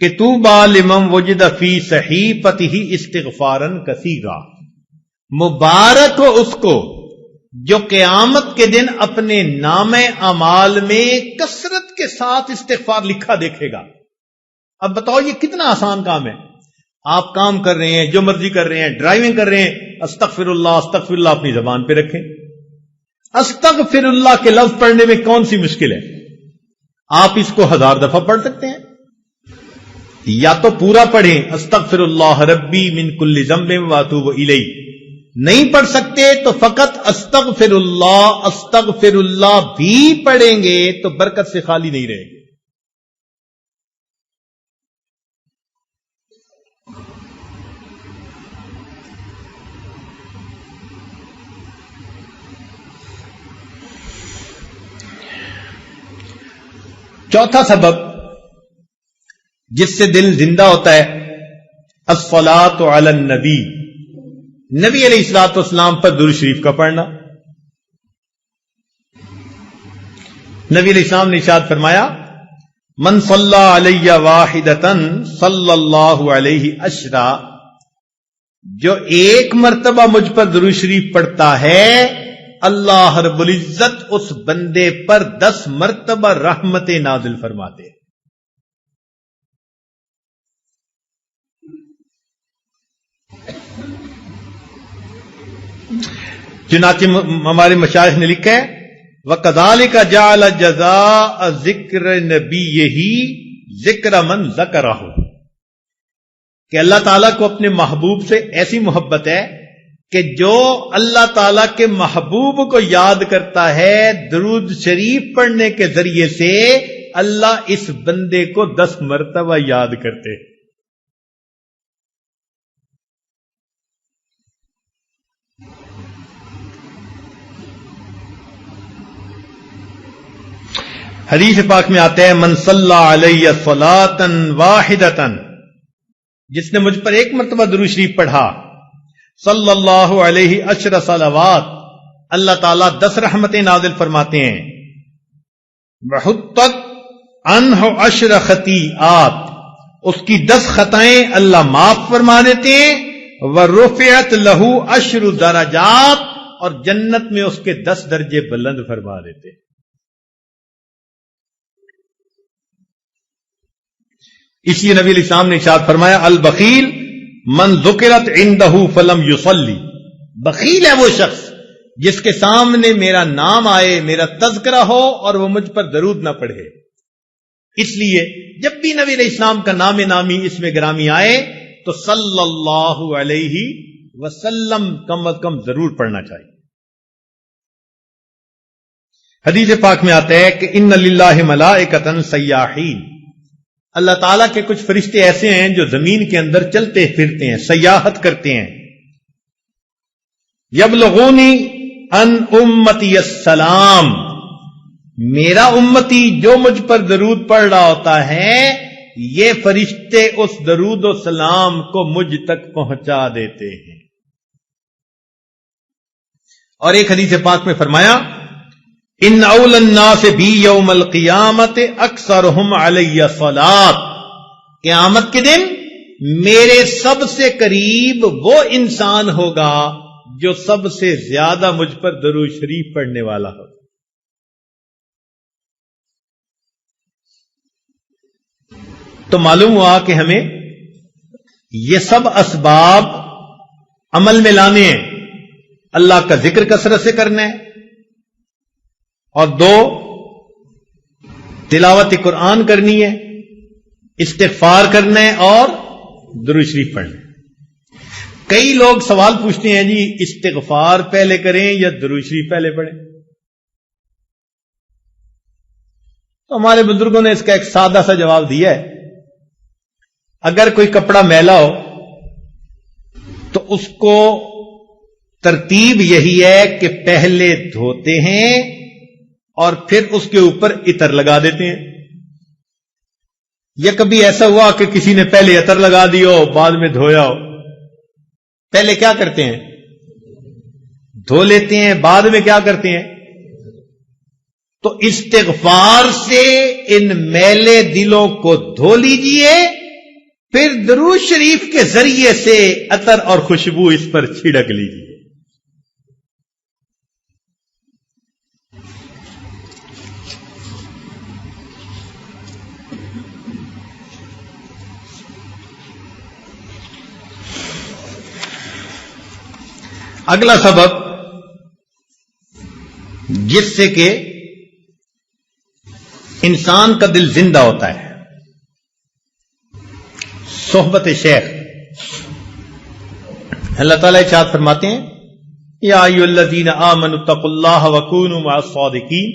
کہ طوبی لمن وجد فی صحیفتہ استغفارا کثیرا، مبارک ہو اس کو جو قیامت کے دن اپنے نام اعمال میں کثرت کے ساتھ استغفار لکھا دیکھے گا۔ اب بتاؤ یہ کتنا آسان کام ہے۔ آپ کام کر رہے ہیں، جو مرضی کر رہے ہیں، ڈرائیونگ کر رہے ہیں، استغفر اللہ اپنی زبان پہ رکھیں۔ استغفر اللہ کے لفظ پڑھنے میں کون سی مشکل ہے؟ آپ اس کو 1000 دفعہ پڑھ سکتے ہیں، یا تو پورا پڑھیں، استغفر اللہ ربی من کل ذنب واتوب الیہ۔ نہیں پڑھ سکتے تو فقط استغفر اللہ بھی پڑھیں گے تو برکت سے خالی نہیں رہے گے۔ چوتھا سبب جس سے دل زندہ ہوتا ہے، الصلاۃ علی النبی، نبی علیہ الصلوۃ والسلام پر درود شریف کا پڑھنا۔ نبی علیہ السلام نے ارشاد فرمایا، من صلی علی واحدۃ صلی اللہ علیہ عشرا، جو ایک مرتبہ مجھ پر درود شریف پڑھتا ہے، اللہ رب العزت اس بندے پر 10 مرتبہ رحمت نازل فرماتے ہیں۔ چنانچہ ہمارے مشائخ نے لکھا ہے، وَكَذَلِكَ جَعَلَ جَزَاءَ ذِكْرِ نَبِيِّهِ ذِكْرَ مَنْ ذَكَرَهُ، کہ اللہ تعالیٰ کو اپنے محبوب سے ایسی محبت ہے کہ جو اللہ تعالیٰ کے محبوب کو یاد کرتا ہے، درود شریف پڑھنے کے ذریعے سے اللہ اس بندے کو 10 مرتبہ یاد کرتے ہیں۔ حدیث پاک میں آتا ہے، من صلی علی صلاۃ واحدۃ، جس نے مجھ پر ایک مرتبہ درود شریف پڑھا، صلی اللہ علیہ عشر صلوات، اللہ تعالیٰ 10 رحمتیں نازل فرماتے ہیں۔ وحطت عنہ 10 خطیئات، اس کی 10 خطائیں اللہ معاف فرما دیتے ہیں۔ ورفعت لہ 10 درجات، اور جنت میں اس کے 10 درجے بلند فرما دیتے ہیں۔ اس لیے نبی علیہ السلام نے ارشاد فرمایا، البخیل من ذکرت عندہ فلم یصلی، بخیل ہے وہ شخص جس کے سامنے میرا نام آئے، میرا تذکرہ ہو اور وہ مجھ پر درود نہ پڑھے۔ اس لیے جب بھی نبی علیہ السلام کا نام نامی اس میں گرامی آئے تو صلی اللہ علیہ وسلم کم از کم ضرور پڑھنا چاہیے۔ حدیث پاک میں آتا ہے کہ ان للہ ملائکۃ سیاحین، اللہ تعالیٰ کے کچھ فرشتے ایسے ہیں جو زمین کے اندر چلتے پھرتے ہیں، سیاحت کرتے ہیں۔ یبلغونی ان امتی السلام، میرا امتی جو مجھ پر درود پڑھ رہا ہوتا ہے، یہ فرشتے اس درود و سلام کو مجھ تک پہنچا دیتے ہیں۔ اور ایک حدیث پاک میں فرمایا، ان اول الناس بی یوم القیامت اکثرہم علی صلاۃ، قیامت کے دن میرے سب سے قریب وہ انسان ہوگا جو سب سے زیادہ مجھ پر درود شریف پڑھنے والا ہوگا۔ تو معلوم ہوا کہ ہمیں یہ سب اسباب عمل میں لانے ہیں، اللہ کا ذکر کثرت سے کرنا ہے، اور 2 تلاوت قرآن کرنی ہے، استغفار کرنا ہے، اور درود شریف پڑھنا ہے۔ کئی لوگ سوال پوچھتے ہیں، جی استغفار پہلے کریں یا درود شریف پہلے پڑھیں؟ تو ہمارے بزرگوں نے اس کا ایک سادہ سا جواب دیا ہے، اگر کوئی کپڑا میلا ہو تو اس کو ترتیب یہی ہے کہ پہلے دھوتے ہیں اور پھر اس کے اوپر عطر لگا دیتے ہیں۔ یا کبھی ایسا ہوا کہ کسی نے پہلے عطر لگا دی ہو، بعد میں دھویا ہو، پہلے کیا کرتے ہیں؟ دھو لیتے ہیں، بعد میں کیا کرتے ہیں؟ تو استغفار سے ان میلے دلوں کو دھو لیجئے، پھر درود شریف کے ذریعے سے عطر اور خوشبو اس پر چھڑک لیجئے۔ اگلا سبب جس سے کہ انسان کا دل زندہ ہوتا ہے، صحبت شیخ۔ اللہ تعالیٰ ارشاد فرماتے ہیں یا ایھا الذین آمنوا اتقوا اللہ وکونوا مع الصادقین،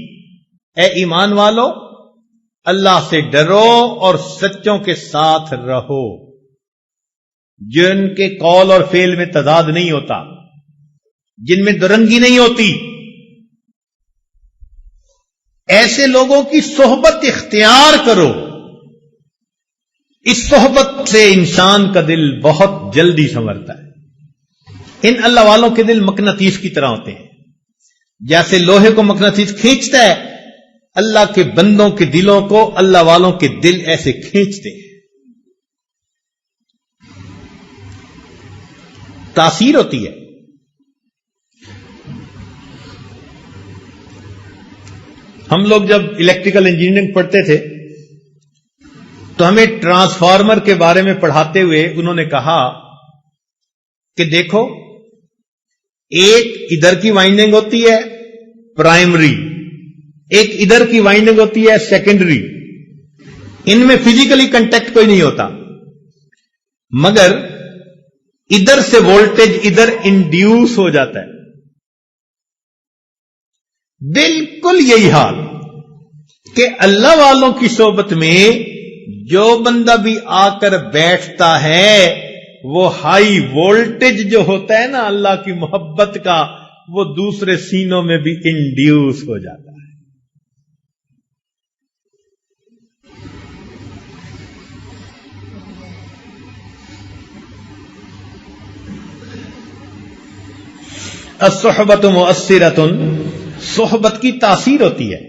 اے ایمان والو اللہ سے ڈرو اور سچوں کے ساتھ رہو، جن کے قول اور فعل میں تضاد نہیں ہوتا، جن میں درنگی نہیں ہوتی، ایسے لوگوں کی صحبت اختیار کرو۔ اس صحبت سے انسان کا دل بہت جلدی سنورتا ہے۔ ان اللہ والوں کے دل مقناطیس کی طرح ہوتے ہیں، جیسے لوہے کو مقناطیس کھینچتا ہے، اللہ کے بندوں کے دلوں کو اللہ والوں کے دل ایسے کھینچتے ہیں۔ تاثیر ہوتی ہے۔ ہم لوگ جب الیکٹریکل انجینئرنگ پڑھتے تھے تو ہمیں ٹرانسفارمر کے بارے میں پڑھاتے ہوئے انہوں نے کہا کہ دیکھو، ایک ادھر کی وائنڈنگ ہوتی ہے پرائمری، ایک ادھر کی وائنڈنگ ہوتی ہے سیکنڈری، ان میں فزیکلی کنٹیکٹ کوئی نہیں ہوتا، مگر ادھر سے وولٹیج ادھر انڈیوس ہو جاتا ہے۔ بالکل یہی حال کہ اللہ والوں کی صحبت میں جو بندہ بھی آ کر بیٹھتا ہے وہ ہائی وولٹیج جو ہوتا ہے نا اللہ کی محبت کا، وہ دوسرے سینوں میں بھی انڈیوس ہو جاتا ہے۔ الصحبت مؤثرۃ، صحبت کی تاثیر ہوتی ہے۔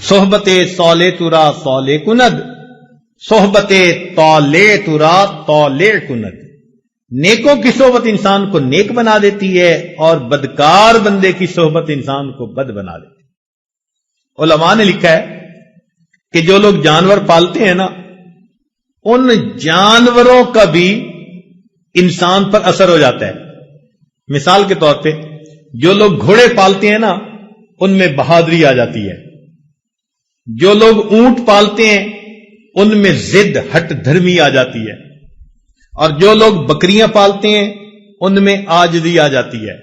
صحبت صالح ترا صالح کند، صحبت طالع ترا طالع کند۔ نیکوں کی صحبت انسان کو نیک بنا دیتی ہے اور بدکار بندے کی صحبت انسان کو بد بنا دیتی ہے۔ علماء نے لکھا ہے کہ جو لوگ جانور پالتے ہیں نا، ان جانوروں کا بھی انسان پر اثر ہو جاتا ہے۔ مثال کے طور پہ جو لوگ گھوڑے پالتے ہیں نا، ان میں بہادری آ جاتی ہے۔ جو لوگ اونٹ پالتے ہیں ان میں ضد ہٹ دھرمی آ جاتی ہے، اور جو لوگ بکریاں پالتے ہیں ان میں عاجزی آ جاتی ہے۔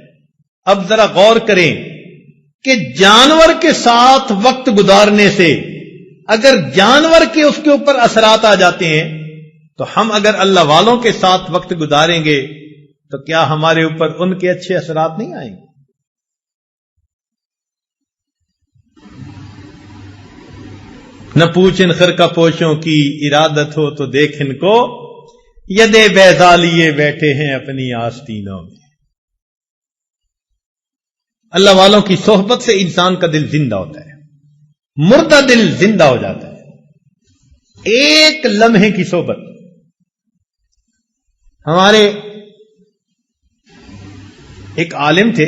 اب ذرا غور کریں کہ جانور کے ساتھ وقت گزارنے سے اگر جانور کے اس کے اوپر اثرات آ جاتے ہیں، تو ہم اگر اللہ والوں کے ساتھ وقت گزاریں گے تو کیا ہمارے اوپر ان کے اچھے اثرات نہیں آئیں گے؟ نہ پوچھن خرقہ پوشوں کی ارادت ہو تو دیکھن کو، یدے بیضا لیے بیٹھے ہیں اپنی آستینوں میں۔ اللہ والوں کی صحبت سے انسان کا دل زندہ ہوتا ہے، مردہ دل زندہ ہو جاتا ہے۔ ایک لمحے کی صحبت۔ ہمارے ایک عالم تھے،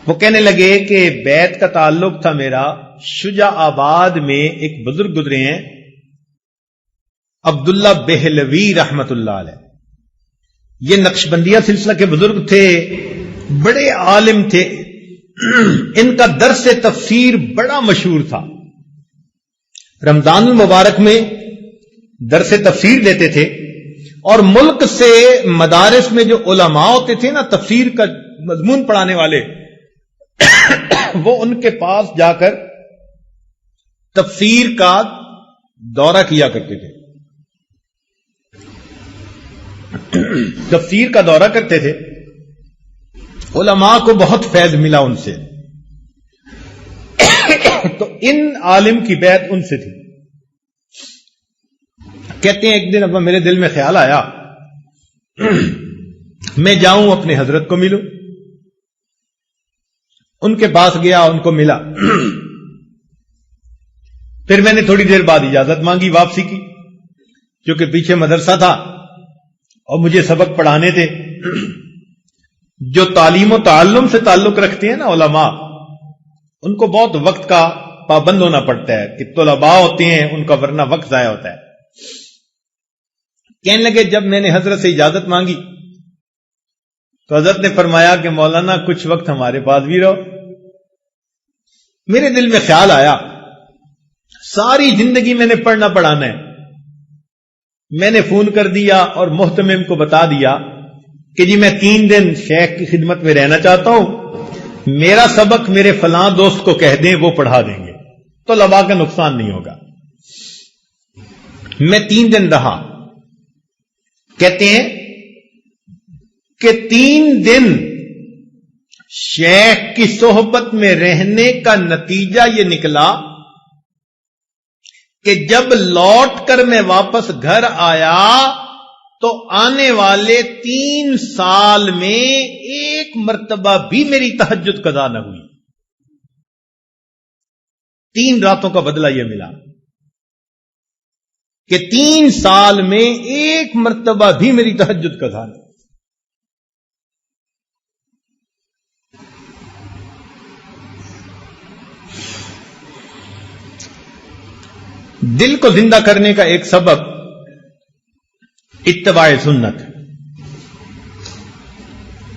وہ کہنے لگے کہ بیت کا تعلق تھا میرا شجاع آباد میں ایک بزرگ گزرے ہیں عبداللہ بہلوی رحمت اللہ علیہ۔ یہ نقشبندیہ سلسلہ کے بزرگ تھے، بڑے عالم تھے، ان کا درس تفسیر بڑا مشہور تھا۔ رمضان المبارک میں درس تفسیر دیتے تھے، اور ملک سے مدارس میں جو علماء ہوتے تھے نا تفسیر کا مضمون پڑھانے والے، وہ ان کے پاس جا کر تفسیر کا دورہ کیا کرتے تھے، تفسیر کا دورہ کرتے تھے۔ علماء کو بہت فیض ملا ان سے، تو ان عالم کی بیعت ان سے تھی۔ کہتے ہیں ایک دن اب میرے دل میں خیال آیا میں جاؤں اپنے حضرت کو ملوں۔ ان کے پاس گیا، ان کو ملا، پھر میں نے تھوڑی دیر بعد اجازت مانگی واپسی کی، کیونکہ پیچھے مدرسہ تھا اور مجھے سبق پڑھانے تھے۔ جو تعلیم و تعلم سے تعلق رکھتے ہیں نا علماء، ان کو بہت وقت کا پابند ہونا پڑتا ہے کہ طلباء ہوتے ہیں ان کا ورنہ وقت ضائع ہوتا ہے۔ کہنے لگے جب میں نے حضرت سے اجازت مانگی تو حضرت نے فرمایا کہ مولانا کچھ وقت ہمارے پاس بھی رہو. میرے دل میں خیال آیا ساری زندگی میں نے پڑھنا پڑھانا ہے. میں نے فون کر دیا اور محتمم کو بتا دیا کہ جی میں 3 دن شیخ کی خدمت میں رہنا چاہتا ہوں, میرا سبق میرے فلاں دوست کو کہہ دیں وہ پڑھا دیں گے, تو طلباء کا نقصان نہیں ہوگا. میں 3 دن رہا. کہتے ہیں کہ 3 دن شیخ کی صحبت میں رہنے کا نتیجہ یہ نکلا کہ جب لوٹ کر میں واپس گھر آیا تو آنے والے 3 سال میں ایک مرتبہ بھی میری تہجد قضا نہ ہوئی. 3 راتوں کا بدلہ یہ ملا کہ 3 سال میں ایک مرتبہ بھی میری تہجد قضا نہیں. دل کو زندہ کرنے کا ایک سبب اتباع سنت.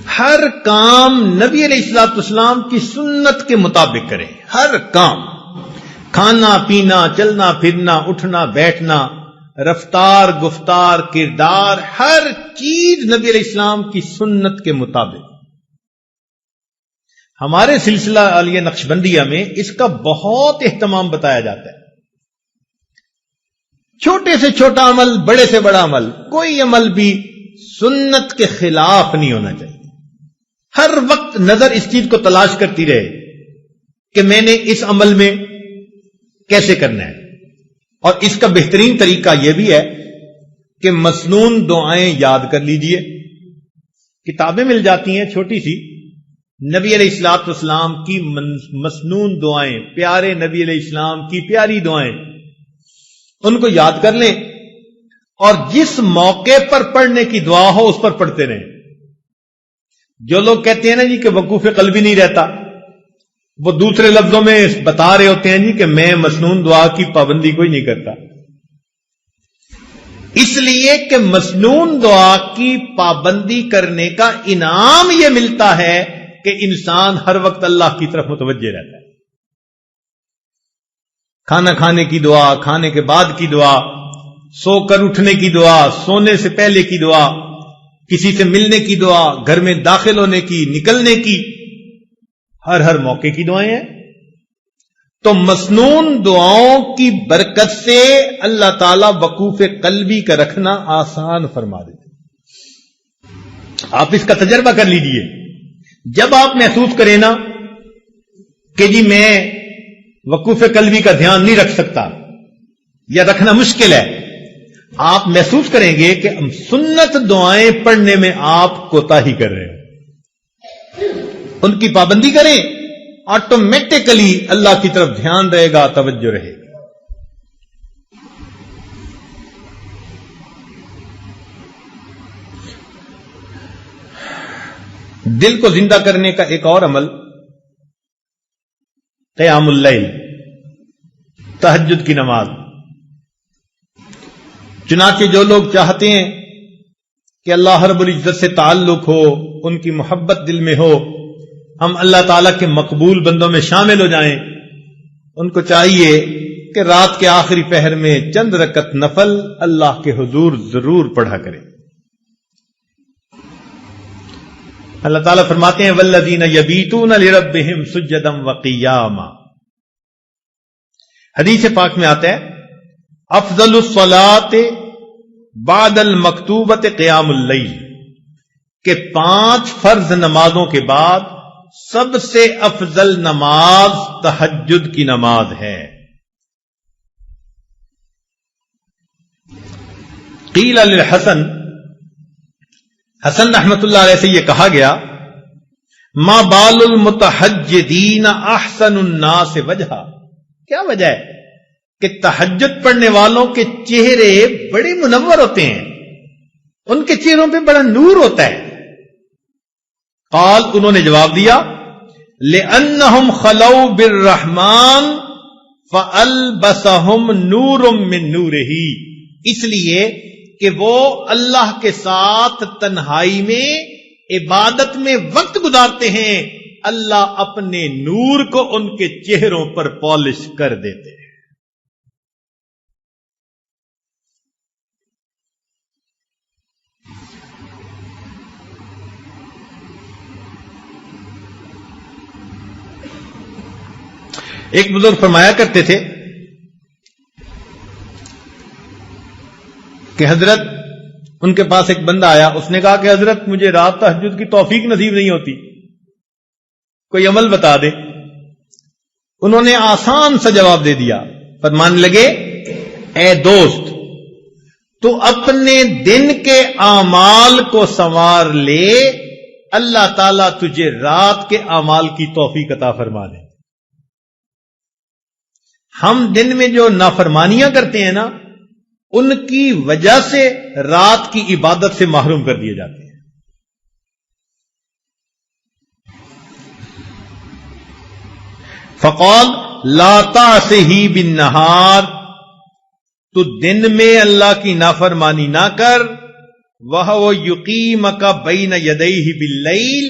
ہر کام نبی علیہ الصلوۃ والسلام کی سنت کے مطابق کریں. ہر کام, کھانا پینا, چلنا پھرنا, اٹھنا بیٹھنا, رفتار گفتار کردار, ہر چیز نبی علیہ السلام کی سنت کے مطابق. ہمارے سلسلہ عالیہ نقشبندیہ میں اس کا بہت اہتمام بتایا جاتا ہے. چھوٹے سے چھوٹا عمل, بڑے سے بڑا عمل, کوئی عمل بھی سنت کے خلاف نہیں ہونا چاہیے. ہر وقت نظر اس چیز کو تلاش کرتی رہے کہ میں نے اس عمل میں کیسے کرنا ہے. اور اس کا بہترین طریقہ یہ بھی ہے کہ مسنون دعائیں یاد کر لیجئے. کتابیں مل جاتی ہیں چھوٹی سی, نبی علیہ الصلوۃ والسلام کی مسنون دعائیں, پیارے نبی علیہ السلام کی پیاری دعائیں, ان کو یاد کر لیں اور جس موقع پر پڑھنے کی دعا ہو اس پر پڑھتے رہیں. جو لوگ کہتے ہیں نا جی کہ وقوف قلبی نہیں رہتا, وہ دوسرے لفظوں میں بتا رہے ہوتے ہیں جی کہ میں مسنون دعا کی پابندی کوئی نہیں کرتا. اس لیے کہ مسنون دعا کی پابندی کرنے کا انعام یہ ملتا ہے کہ انسان ہر وقت اللہ کی طرف متوجہ رہتا ہے. کھانا کھانے کی دعا, کھانے کے بعد کی دعا, سو کر اٹھنے کی دعا, سونے سے پہلے کی دعا, کسی سے ملنے کی دعا, گھر میں داخل ہونے کی, نکلنے کی, ہر موقع کی دعائیں ہیں. تو مسنون دعاؤں کی برکت سے اللہ تعالی وقوف قلبی کا رکھنا آسان فرما دیتے. آپ اس کا تجربہ کر لیجئے. جب آپ محسوس کریں نا کہ جی میں وقوف قلبی کا دھیان نہیں رکھ سکتا یا رکھنا مشکل ہے, آپ محسوس کریں گے کہ سنت دعائیں پڑھنے میں آپ کوتاہی کر رہے ہیں. ان کی پابندی کریں, آٹومیٹکلی اللہ کی طرف دھیان رہے گا, توجہ رہے گی. دل کو زندہ کرنے کا ایک اور عمل قیام اللیل, تہجد کی نماز. چنانچہ جو لوگ چاہتے ہیں کہ اللہ رب العزت سے تعلق ہو, ان کی محبت دل میں ہو, ہم اللہ تعالیٰ کے مقبول بندوں میں شامل ہو جائیں, ان کو چاہیے کہ رات کے آخری پہر میں چند رکعت نفل اللہ کے حضور ضرور پڑھا کریں. اللہ تعالیٰ فرماتے ہیں والذین یبیتون لربہم سجدا وقیاما. حدیث پاک میں آتا ہے افضل الصلاۃ بعد المکتوبۃ قیام اللیل, کہ 5 فرض نمازوں کے بعد سب سے افضل نماز تہجد کی نماز ہے. قیل للحسن, حسن رحمت اللہ علیہ سے یہ کہا گیا ما بال المتحجدین احسن الناس وجہا, کیا وجہ ہے کہ تہجد پڑھنے والوں کے چہرے بڑے منور ہوتے ہیں, ان کے چہروں پہ بڑا نور ہوتا ہے. قال, انہوں نے جواب دیا لأنہم خلو بالرحمن فألبسہم نور من نورہ, اس لیے کہ وہ اللہ کے ساتھ تنہائی میں عبادت میں وقت گزارتے ہیں، اللہ اپنے نور کو ان کے چہروں پر پالش کر دیتے ہیں۔ ایک بزرگ فرمایا کرتے تھے کہ حضرت، ان کے پاس ایک بندہ آیا، اس نے کہا کہ حضرت مجھے رات تہجد کی توفیق نصیب نہیں ہوتی، کوئی عمل بتا دے۔ انہوں نے آسان سا جواب دے دیا، فرمانے لگے اے دوست، تو اپنے دن کے اعمال کو سنوار لے، اللہ تعالیٰ تجھے رات کے اعمال کی توفیق عطا فرما دے۔ ہم دن میں جو نافرمانیاں کرتے ہیں نا، ان کی وجہ سے رات کی عبادت سے محروم کر دیے جاتے ہیں۔ فقال لا تعصه بالنهار، تو دن میں اللہ کی نافرمانی نہ کر، وَهُوَ يُقِيمَكَ بَيْنَ يَدَيْهِ بِاللَّيْلِ،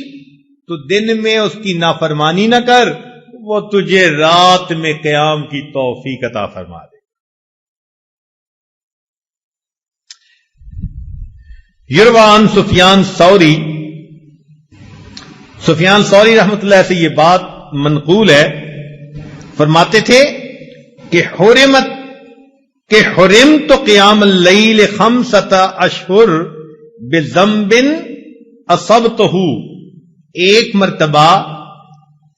تو دن میں اس کی نافرمانی نہ کر، وہ تجھے رات میں قیام کی توفیق عطا فرما دے۔ یروان سفیان ثوری رحمت اللہ سے یہ بات منقول ہے، فرماتے تھے کہ حرمت قیام اللیل 5 اشہر بذنب اصبتہ، ایک مرتبہ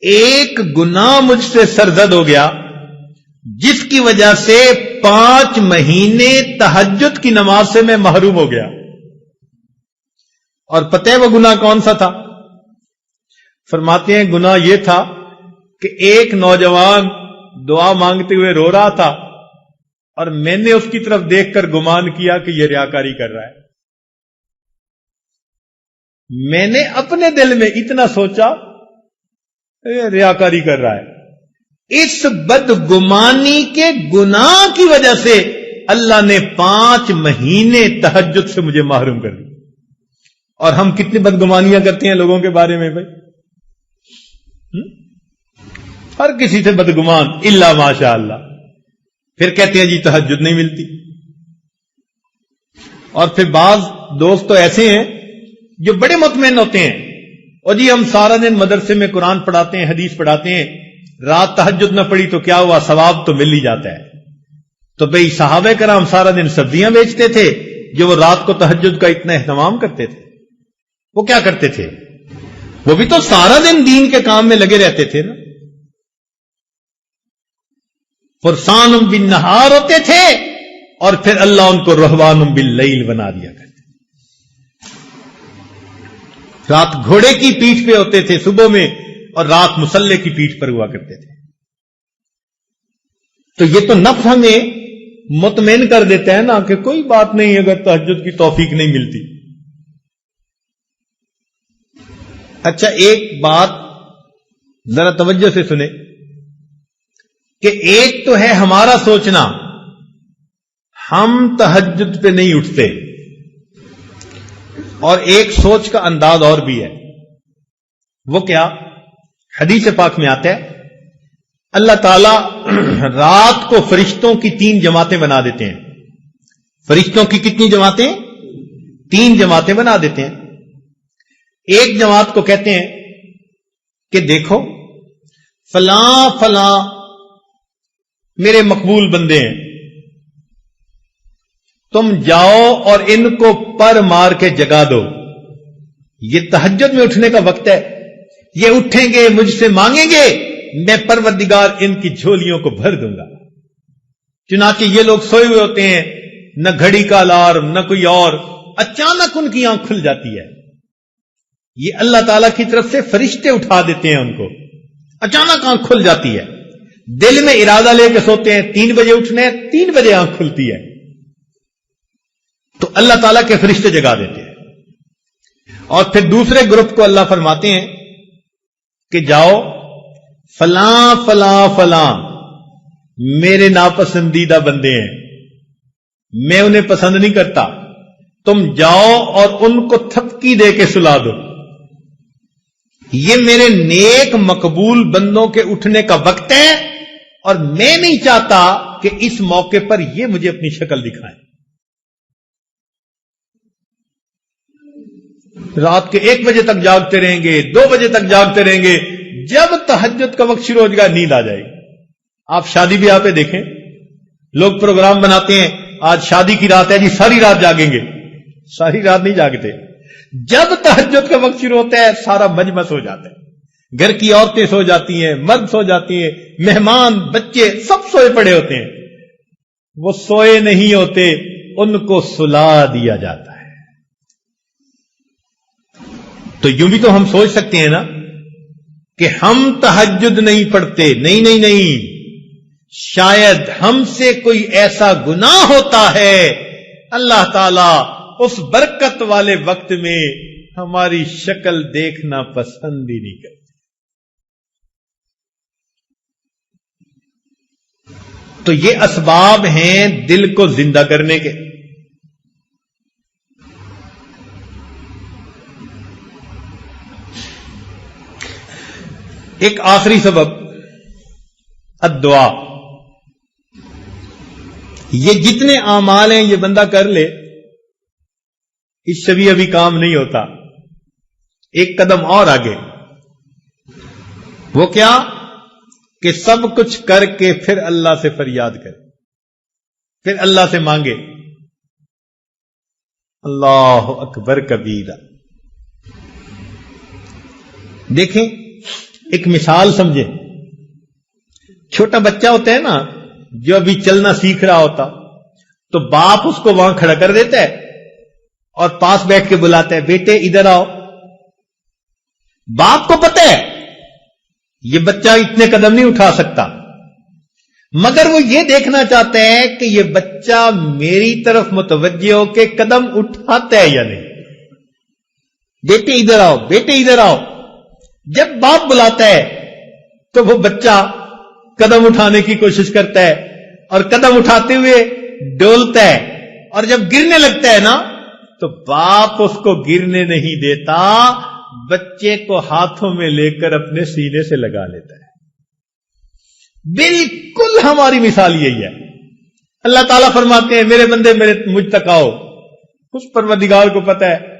ایک گناہ مجھ سے سرزد ہو گیا جس کی وجہ سے 5 مہینے تہجد کی نماز سے میں محروم ہو گیا۔ اور پتہ ہے وہ گناہ کون سا تھا؟ فرماتے ہیں گناہ یہ تھا کہ ایک نوجوان دعا مانگتے ہوئے رو رہا تھا، اور میں نے اس کی طرف دیکھ کر گمان کیا کہ یہ ریاکاری کر رہا ہے۔ میں نے اپنے دل میں اتنا سوچا ریاکاری کر رہا ہے۔ اس بدگمانی کے گناہ کی وجہ سے اللہ نے 5 مہینے تہجد سے مجھے محروم کر دیا۔ اور ہم کتنی بدگمانیاں کرتے ہیں لوگوں کے بارے میں بھائی، ہر کسی سے بدگمان الا ماشاء اللہ، پھر کہتے ہیں جی تہجد نہیں ملتی۔ اور پھر بعض دوست تو ایسے ہیں جو بڑے مطمئن ہوتے ہیں، اور جی ہم سارا دن مدرسے میں قرآن پڑھاتے ہیں، حدیث پڑھاتے ہیں، رات تہجد نہ پڑی تو کیا ہوا، ثواب تو مل ہی جاتا ہے۔ تو بھئی صحابہ کرام سارا دن سبزیاں بیچتے تھے، جو وہ رات کو تہجد کا اتنا اہتمام کرتے تھے، وہ کیا کرتے تھے؟ وہ بھی تو سارا دن دین کے کام میں لگے رہتے تھے نا، فرسان بالنہار ہوتے تھے، اور پھر اللہ ان کو رہبان باللیل بنا دیا کرتے۔ رات گھوڑے کی پیٹھ پہ ہوتے تھے صبح میں، اور رات مسلح کی پیٹھ پر ہوا کرتے تھے۔ تو یہ تو نفس ہمیں مطمئن کر دیتا ہے نا کہ کوئی بات نہیں اگر تہجد کی توفیق نہیں ملتی۔ اچھا ایک بات ذرا توجہ سے سنیں کہ ایک تو ہے ہمارا سوچنا ہم تہجد پہ نہیں اٹھتے، اور ایک سوچ کا انداز اور بھی ہے، وہ کیا؟ حدیث پاک میں آتا ہے اللہ تعالی رات کو فرشتوں کی 3 جماعتیں بنا دیتے ہیں۔ فرشتوں کی کتنی جماعتیں؟ 3 جماعتیں بنا دیتے ہیں۔ ایک جماعت کو کہتے ہیں کہ دیکھو فلاں فلاں میرے مقبول بندے ہیں، تم جاؤ اور ان کو پر مار کے جگا دو، یہ تہجد میں اٹھنے کا وقت ہے، یہ اٹھیں گے مجھ سے مانگیں گے، میں پروردگار ان کی جھولیوں کو بھر دوں گا۔ چنانچہ یہ لوگ سوئے ہوئے ہوتے ہیں، نہ گھڑی کا الارم نہ کوئی اور، اچانک ان کی آنکھ کھل جاتی ہے۔ یہ اللہ تعالیٰ کی طرف سے فرشتے اٹھا دیتے ہیں ان کو، اچانک آنکھ کھل جاتی ہے۔ دل میں ارادہ لے کے سوتے ہیں 3 بجے اٹھنے، 3 بجے آنکھ کھلتی ہے، تو اللہ تعالیٰ کے فرشتے جگا دیتے ہیں۔ اور پھر دوسرے گروپ کو اللہ فرماتے ہیں کہ جاؤ فلاں فلاں فلاں میرے ناپسندیدہ بندے ہیں، میں انہیں پسند نہیں کرتا، تم جاؤ اور ان کو تھپکی دے کے سلا دو. یہ میرے نیک مقبول بندوں کے اٹھنے کا وقت ہے اور میں نہیں چاہتا کہ اس موقع پر یہ مجھے اپنی شکل دکھائیں. رات کے 1 بجے تک جاگتے رہیں گے, 2 بجے تک جاگتے رہیں گے, جب تہجد کا وقت شروع ہو جائے گا نیند آ جائے گی. آپ شادی بیاہ پہ دیکھیں, لوگ پروگرام بناتے ہیں, آج شادی کی رات ہے جی, ساری رات جاگیں گے. ساری رات نہیں جاگتے. جب تہجد کا وقت شروع ہوتا ہے سارا مجمع سو جاتا ہے. گھر کی عورتیں سو جاتی ہیں, مرد سو جاتی ہیں, مہمان, بچے سب سوئے پڑے ہوتے ہیں. وہ سوئے نہیں ہوتے, ان کو سلا دیا جاتا ہے. تو یوں بھی تو ہم سوچ سکتے ہیں نا کہ ہم تہجد نہیں پڑھتے. نہیں نہیں نہیں, شاید ہم سے کوئی ایسا گناہ ہوتا ہے, اللہ تعالی اس برکت والے وقت میں ہماری شکل دیکھنا پسند ہی نہیں کرتے. تو یہ اسباب ہیں دل کو زندہ کرنے کے. ایک آخری سبب الدعا. یہ جتنے اعمال ہیں یہ بندہ کر لے, اس سے بھی ابھی کام نہیں ہوتا. ایک قدم اور آگے. وہ کیا کہ سب کچھ کر کے پھر اللہ سے فریاد کرے, پھر اللہ سے مانگے. اللہ اکبر کبیرہ. دیکھیں ایک مثال سمجھیں. چھوٹا بچہ ہوتا ہے نا جو ابھی چلنا سیکھ رہا ہوتا, تو باپ اس کو وہاں کھڑا کر دیتا ہے اور پاس بیٹھ کے بلاتا ہے, بیٹے ادھر آؤ. باپ کو پتہ ہے یہ بچہ اتنے قدم نہیں اٹھا سکتا, مگر وہ یہ دیکھنا چاہتا ہے کہ یہ بچہ میری طرف متوجہ ہو کے قدم اٹھاتا ہے یا نہیں. بیٹے ادھر آؤ, بیٹے ادھر آؤ. جب باپ بلاتا ہے تو وہ بچہ قدم اٹھانے کی کوشش کرتا ہے اور قدم اٹھاتے ہوئے ڈولتا ہے, اور جب گرنے لگتا ہے نا تو باپ اس کو گرنے نہیں دیتا, بچے کو ہاتھوں میں لے کر اپنے سینے سے لگا لیتا ہے. بالکل ہماری مثال یہی ہے. اللہ تعالیٰ فرماتے ہیں میرے بندے مجھ تک آؤ. اس پروردگار کو پتہ ہے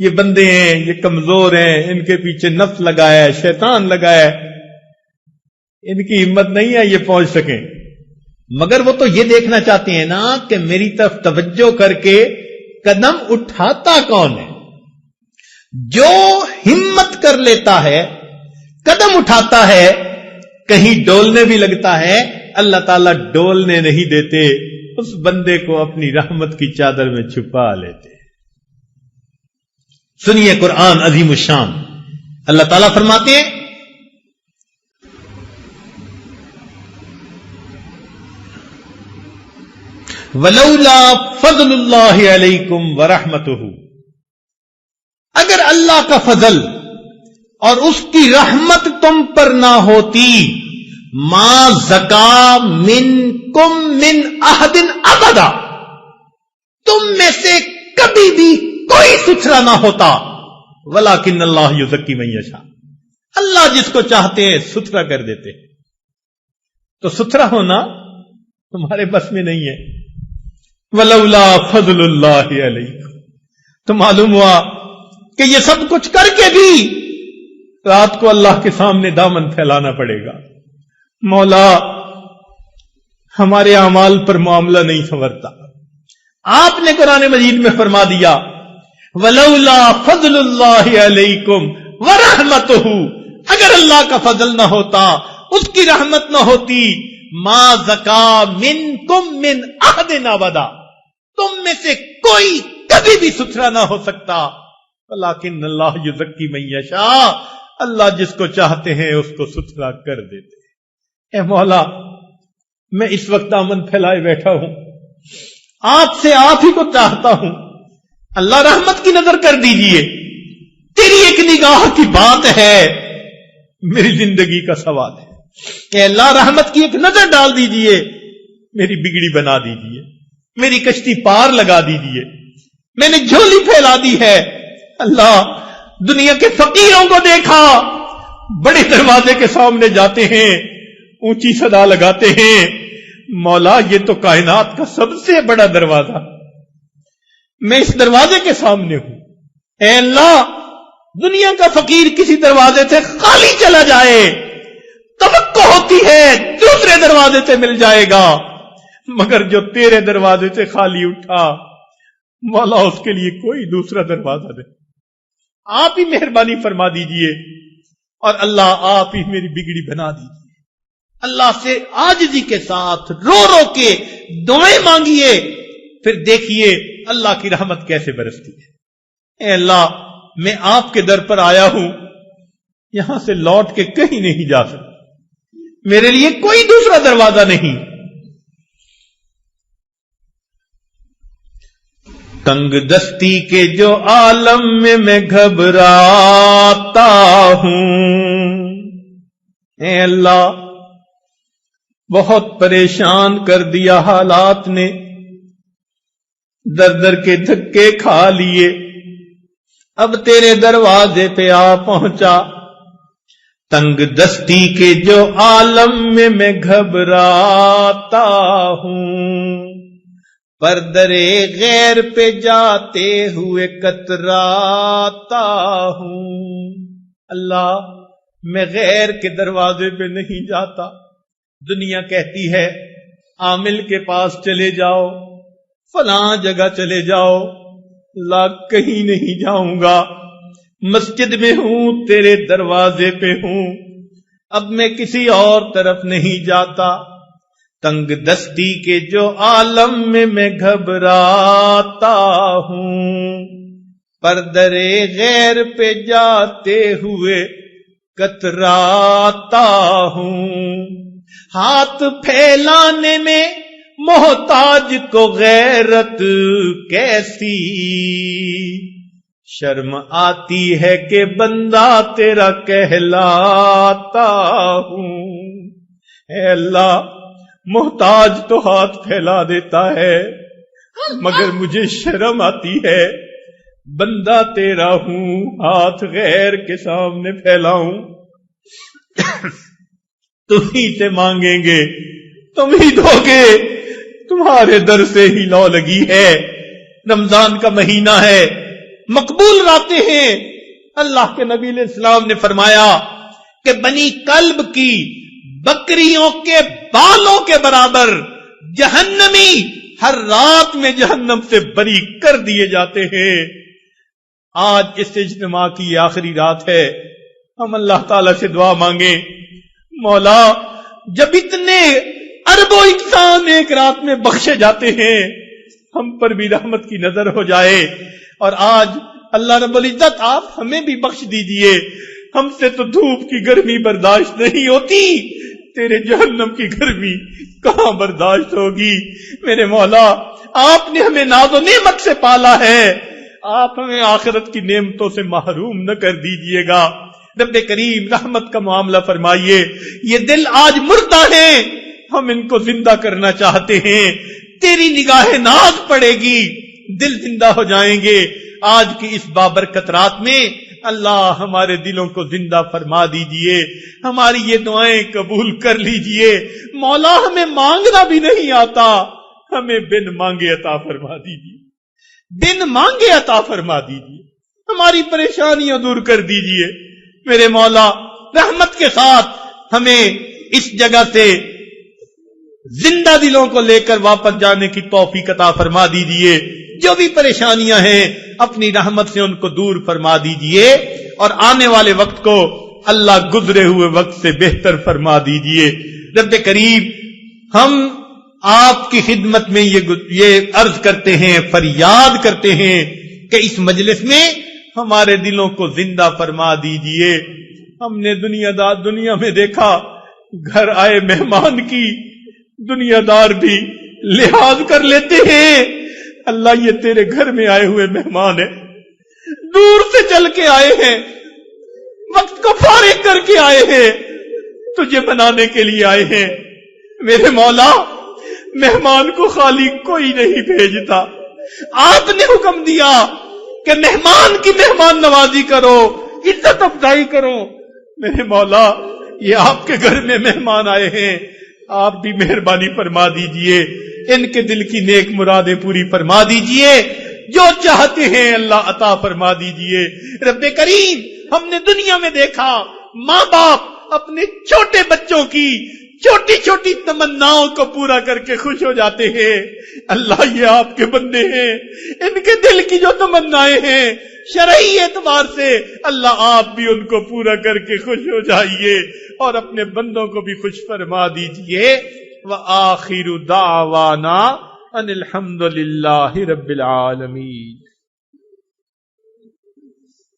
یہ بندے ہیں, یہ کمزور ہیں, ان کے پیچھے نفس لگایا ہے, شیطان لگایا ہے, ان کی ہمت نہیں ہے یہ پہنچ سکیں. مگر وہ تو یہ دیکھنا چاہتے ہیں نا کہ میری طرف توجہ کر کے قدم اٹھاتا کون ہے. جو ہمت کر لیتا ہے, قدم اٹھاتا ہے, کہیں ڈولنے بھی لگتا ہے, اللہ تعالیٰ ڈولنے نہیں دیتے, اس بندے کو اپنی رحمت کی چادر میں چھپا لیتے. سنیے قرآن عظیم الشان. اللہ تعالیٰ فرماتے ہیں وَلَوْلَا فَضْلُ اللَّهِ عَلَيْكُمْ وَرَحْمَتُهُ, اگر اللہ کا فضل اور اس کی رحمت تم پر نہ ہوتی, ما زکا منکم من احد ابدا, تم میں سے کبھی بھی کوئی ستھرا نہ ہوتا. ولیکن اللہ یزکی من یشاء, اللہ جس کو چاہتے ہیں ستھرا کر دیتے. تو ستھرا ہونا تمہارے بس میں نہیں ہے. ولولا فضل اللہ علیکم, تو معلوم ہوا کہ یہ سب کچھ کر کے بھی رات کو اللہ کے سامنے دامن پھیلانا پڑے گا. مولا ہمارے اعمال پر معاملہ نہیں سنورتا. آپ نے قرآن مجید میں فرما دیا ولولا فضل اللہ علیکم ورحمتہ, اگر اللہ کا فضل نہ ہوتا, اس کی رحمت نہ ہوتی, ما زکا منکم من احد ابدا, تم میں سے کوئی کبھی بھی ستھرا نہ ہو سکتا. ولیکن اللہ یزکی من یشاء, اللہ جس کو چاہتے ہیں اس کو ستھرا کر دیتے. اے مولا میں اس وقت دامن پھیلائے بیٹھا ہوں, آپ سے آپ ہی کو چاہتا ہوں, اللہ رحمت کی نظر کر دیجئے. تیری ایک نگاہ کی بات ہے, میری زندگی کا سوال ہے کہ اللہ رحمت کی ایک نظر ڈال دیجئے, میری بگڑی بنا دیجئے, میری کشتی پار لگا دیجئے. میں نے جھولی پھیلا دی ہے۔ اللہ، دنیا کے فقیروں کو دیکھا، بڑے دروازے کے سامنے جاتے ہیں، اونچی صدا لگاتے ہیں، مولا یہ تو کائنات کا سب سے بڑا دروازہ، میں اس دروازے کے سامنے ہوں۔ اے اللہ، دنیا کا فقیر کسی دروازے سے خالی چلا جائے، توقع ہوتی ہے دوسرے دروازے سے مل جائے گا، مگر جو تیرے دروازے سے خالی اٹھا، مولا اس کے لیے کوئی دوسرا دروازہ نہیں۔ آپ ہی مہربانی فرما دیجئے، اور اللہ آپ ہی میری بگڑی بنا دیجئے۔ اللہ سے عاجزی کے ساتھ رو رو کے دعائیں مانگیے، پھر دیکھیے اللہ کی رحمت کیسے برستی ہے۔ اے اللہ، میں آپ کے در پر آیا ہوں، یہاں سے لوٹ کے کہیں نہیں جا سکتا، میرے لیے کوئی دوسرا دروازہ نہیں۔ تنگ دستی کے جو عالم میں گھبراتا ہوں، اے اللہ بہت پریشان کر دیا حالات نے، در در کے دھکے کھا لیے، اب تیرے دروازے پہ آ پہنچا۔ تنگ دستی کے جو عالم میں گھبراتا ہوں، پردرے غیر پہ جاتے ہوئے کتراتا ہوں۔ اللہ، میں غیر کے دروازے پہ نہیں جاتا۔ دنیا کہتی ہے عامل کے پاس چلے جاؤ، فلاں جگہ چلے جاؤ، لا کہیں نہیں جاؤں گا، مسجد میں ہوں، تیرے دروازے پہ ہوں، اب میں کسی اور طرف نہیں جاتا۔ تنگ دستی کے جو عالم میں گھبراتا ہوں، پردرے غیر پہ جاتے ہوئے کتراتا ہوں۔ ہاتھ پھیلانے میں محتاج کو غیرت کیسی، شرم آتی ہے کہ بندہ تیرا کہلاتا ہوں۔ اے اللہ، محتاج تو ہاتھ پھیلا دیتا ہے، مگر مجھے شرم آتی ہے، بندہ تیرا ہوں، ہاتھ غیر کے سامنے پھیلاؤں۔ تم ہی سے مانگیں گے، تم ہی دو گے، تمہارے در سے ہی لو لگی ہے۔ رمضان کا مہینہ ہے، مقبول راتیں ہیں۔ اللہ کے نبی علیہ السلام نے فرمایا کہ بنی کلب کی بکریوں کے بالوں کے برابر جہنمی ہر رات میں جہنم سے بری کر دیے جاتے ہیں۔ آج اس اجتماع کی آخری رات ہے، ہم اللہ تعالی سے دعا مانگیں، مولا جب اتنے اربوں انسان ایک رات میں بخشے جاتے ہیں، ہم پر بھی رحمت کی نظر ہو جائے، اور آج اللہ رب العزت آپ ہمیں بھی بخش دیجئے۔ ہم سے تو دھوپ کی گرمی برداشت نہیں ہوتی، تیرے جہنم کی گرمی کہاں برداشت ہوگی۔ میرے مولا، آپ نے ہمیں ناز و نعمت سے پالا ہے، آپ ہمیں آخرت کی نعمتوں سے محروم نہ کر دیجئے گا۔ رب کریم رحمت کا معاملہ فرمائیے۔ یہ دل آج مردہ ہیں، ہم ان کو زندہ کرنا چاہتے ہیں، تیری نگاہ ناز پڑے گی، دل زندہ ہو جائیں گے۔ آج کی اس بابرکت رات میں اللہ ہمارے دلوں کو زندہ فرما دیجئے، ہماری یہ دعائیں قبول کر لیجئے۔ مولا، ہمیں مانگنا بھی نہیں آتا، ہمیں بن مانگے عطا فرما دیجئے، بن مانگے عطا فرما دیجئے، ہماری پریشانیاں دور کر دیجئے۔ میرے مولا، رحمت کے ساتھ ہمیں اس جگہ سے زندہ دلوں کو لے کر واپس جانے کی توفیق عطا فرما دیجئے۔ جو بھی پریشانیاں ہیں اپنی رحمت سے ان کو دور فرما دیجئے، اور آنے والے وقت کو اللہ گزرے ہوئے وقت سے بہتر فرما دیجئے۔ رب کریم، ہم آپ کی خدمت میں یہ عرض کرتے ہیں، فریاد کرتے ہیں کہ اس مجلس میں ہمارے دلوں کو زندہ فرما دیجئے۔ ہم نے دنیا میں دیکھا، گھر آئے مہمان کی دنیا دار بھی لحاظ کر لیتے ہیں۔ اللہ، یہ تیرے گھر میں آئے ہوئے مہمان ہیں، دور سے چل کے آئے ہیں، وقت کو فارغ کر کے آئے ہیں، تجھے بنانے کے لیے آئے ہیں۔ میرے مولا، مہمان کو خالی کوئی نہیں بھیجتا، آپ نے حکم دیا کہ مہمان کی مہمان نوازی کرو، عزت افزائی کرو۔ میرے مولا یہ آپ کے گھر میں مہمان آئے ہیں، آپ بھی مہربانی فرما دیجئے، ان کے دل کی نیک مرادیں پوری فرما دیجئے، جو چاہتے ہیں اللہ عطا فرما دیجئے۔ رب کریم، ہم نے دنیا میں دیکھا ماں باپ اپنے چھوٹے بچوں کی چھوٹی چھوٹی تمناؤں کو پورا کر کے خوش ہو جاتے ہیں۔ اللہ یہ آپ کے بندے ہیں، ان کے دل کی جو تمنائیں ہیں شرعی اعتبار سے اللہ آپ بھی ان کو پورا کر کے خوش ہو جائیے اور اپنے بندوں کو بھی خوش فرما دیجئے۔ وآخر دعوانا ان الحمد للہ رب العالمین۔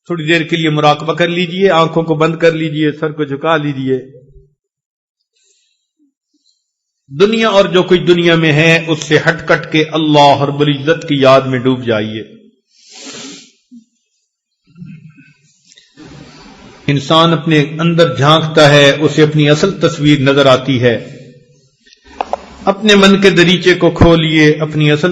تھوڑی دیر کے لیے مراقبہ کر لیجئے، آنکھوں کو بند کر لیجئے، سر کو جھکا لیجئے۔ دنیا اور جو کچھ دنیا میں ہے اس سے ہٹ کٹ کے اللہ رب العزت کی یاد میں ڈوب جائیے۔ انسان اپنے اندر جھانکتا ہے، اسے اپنی اصل تصویر نظر آتی ہے۔ اپنے من کے دریچے کو کھولیے، اپنی اصل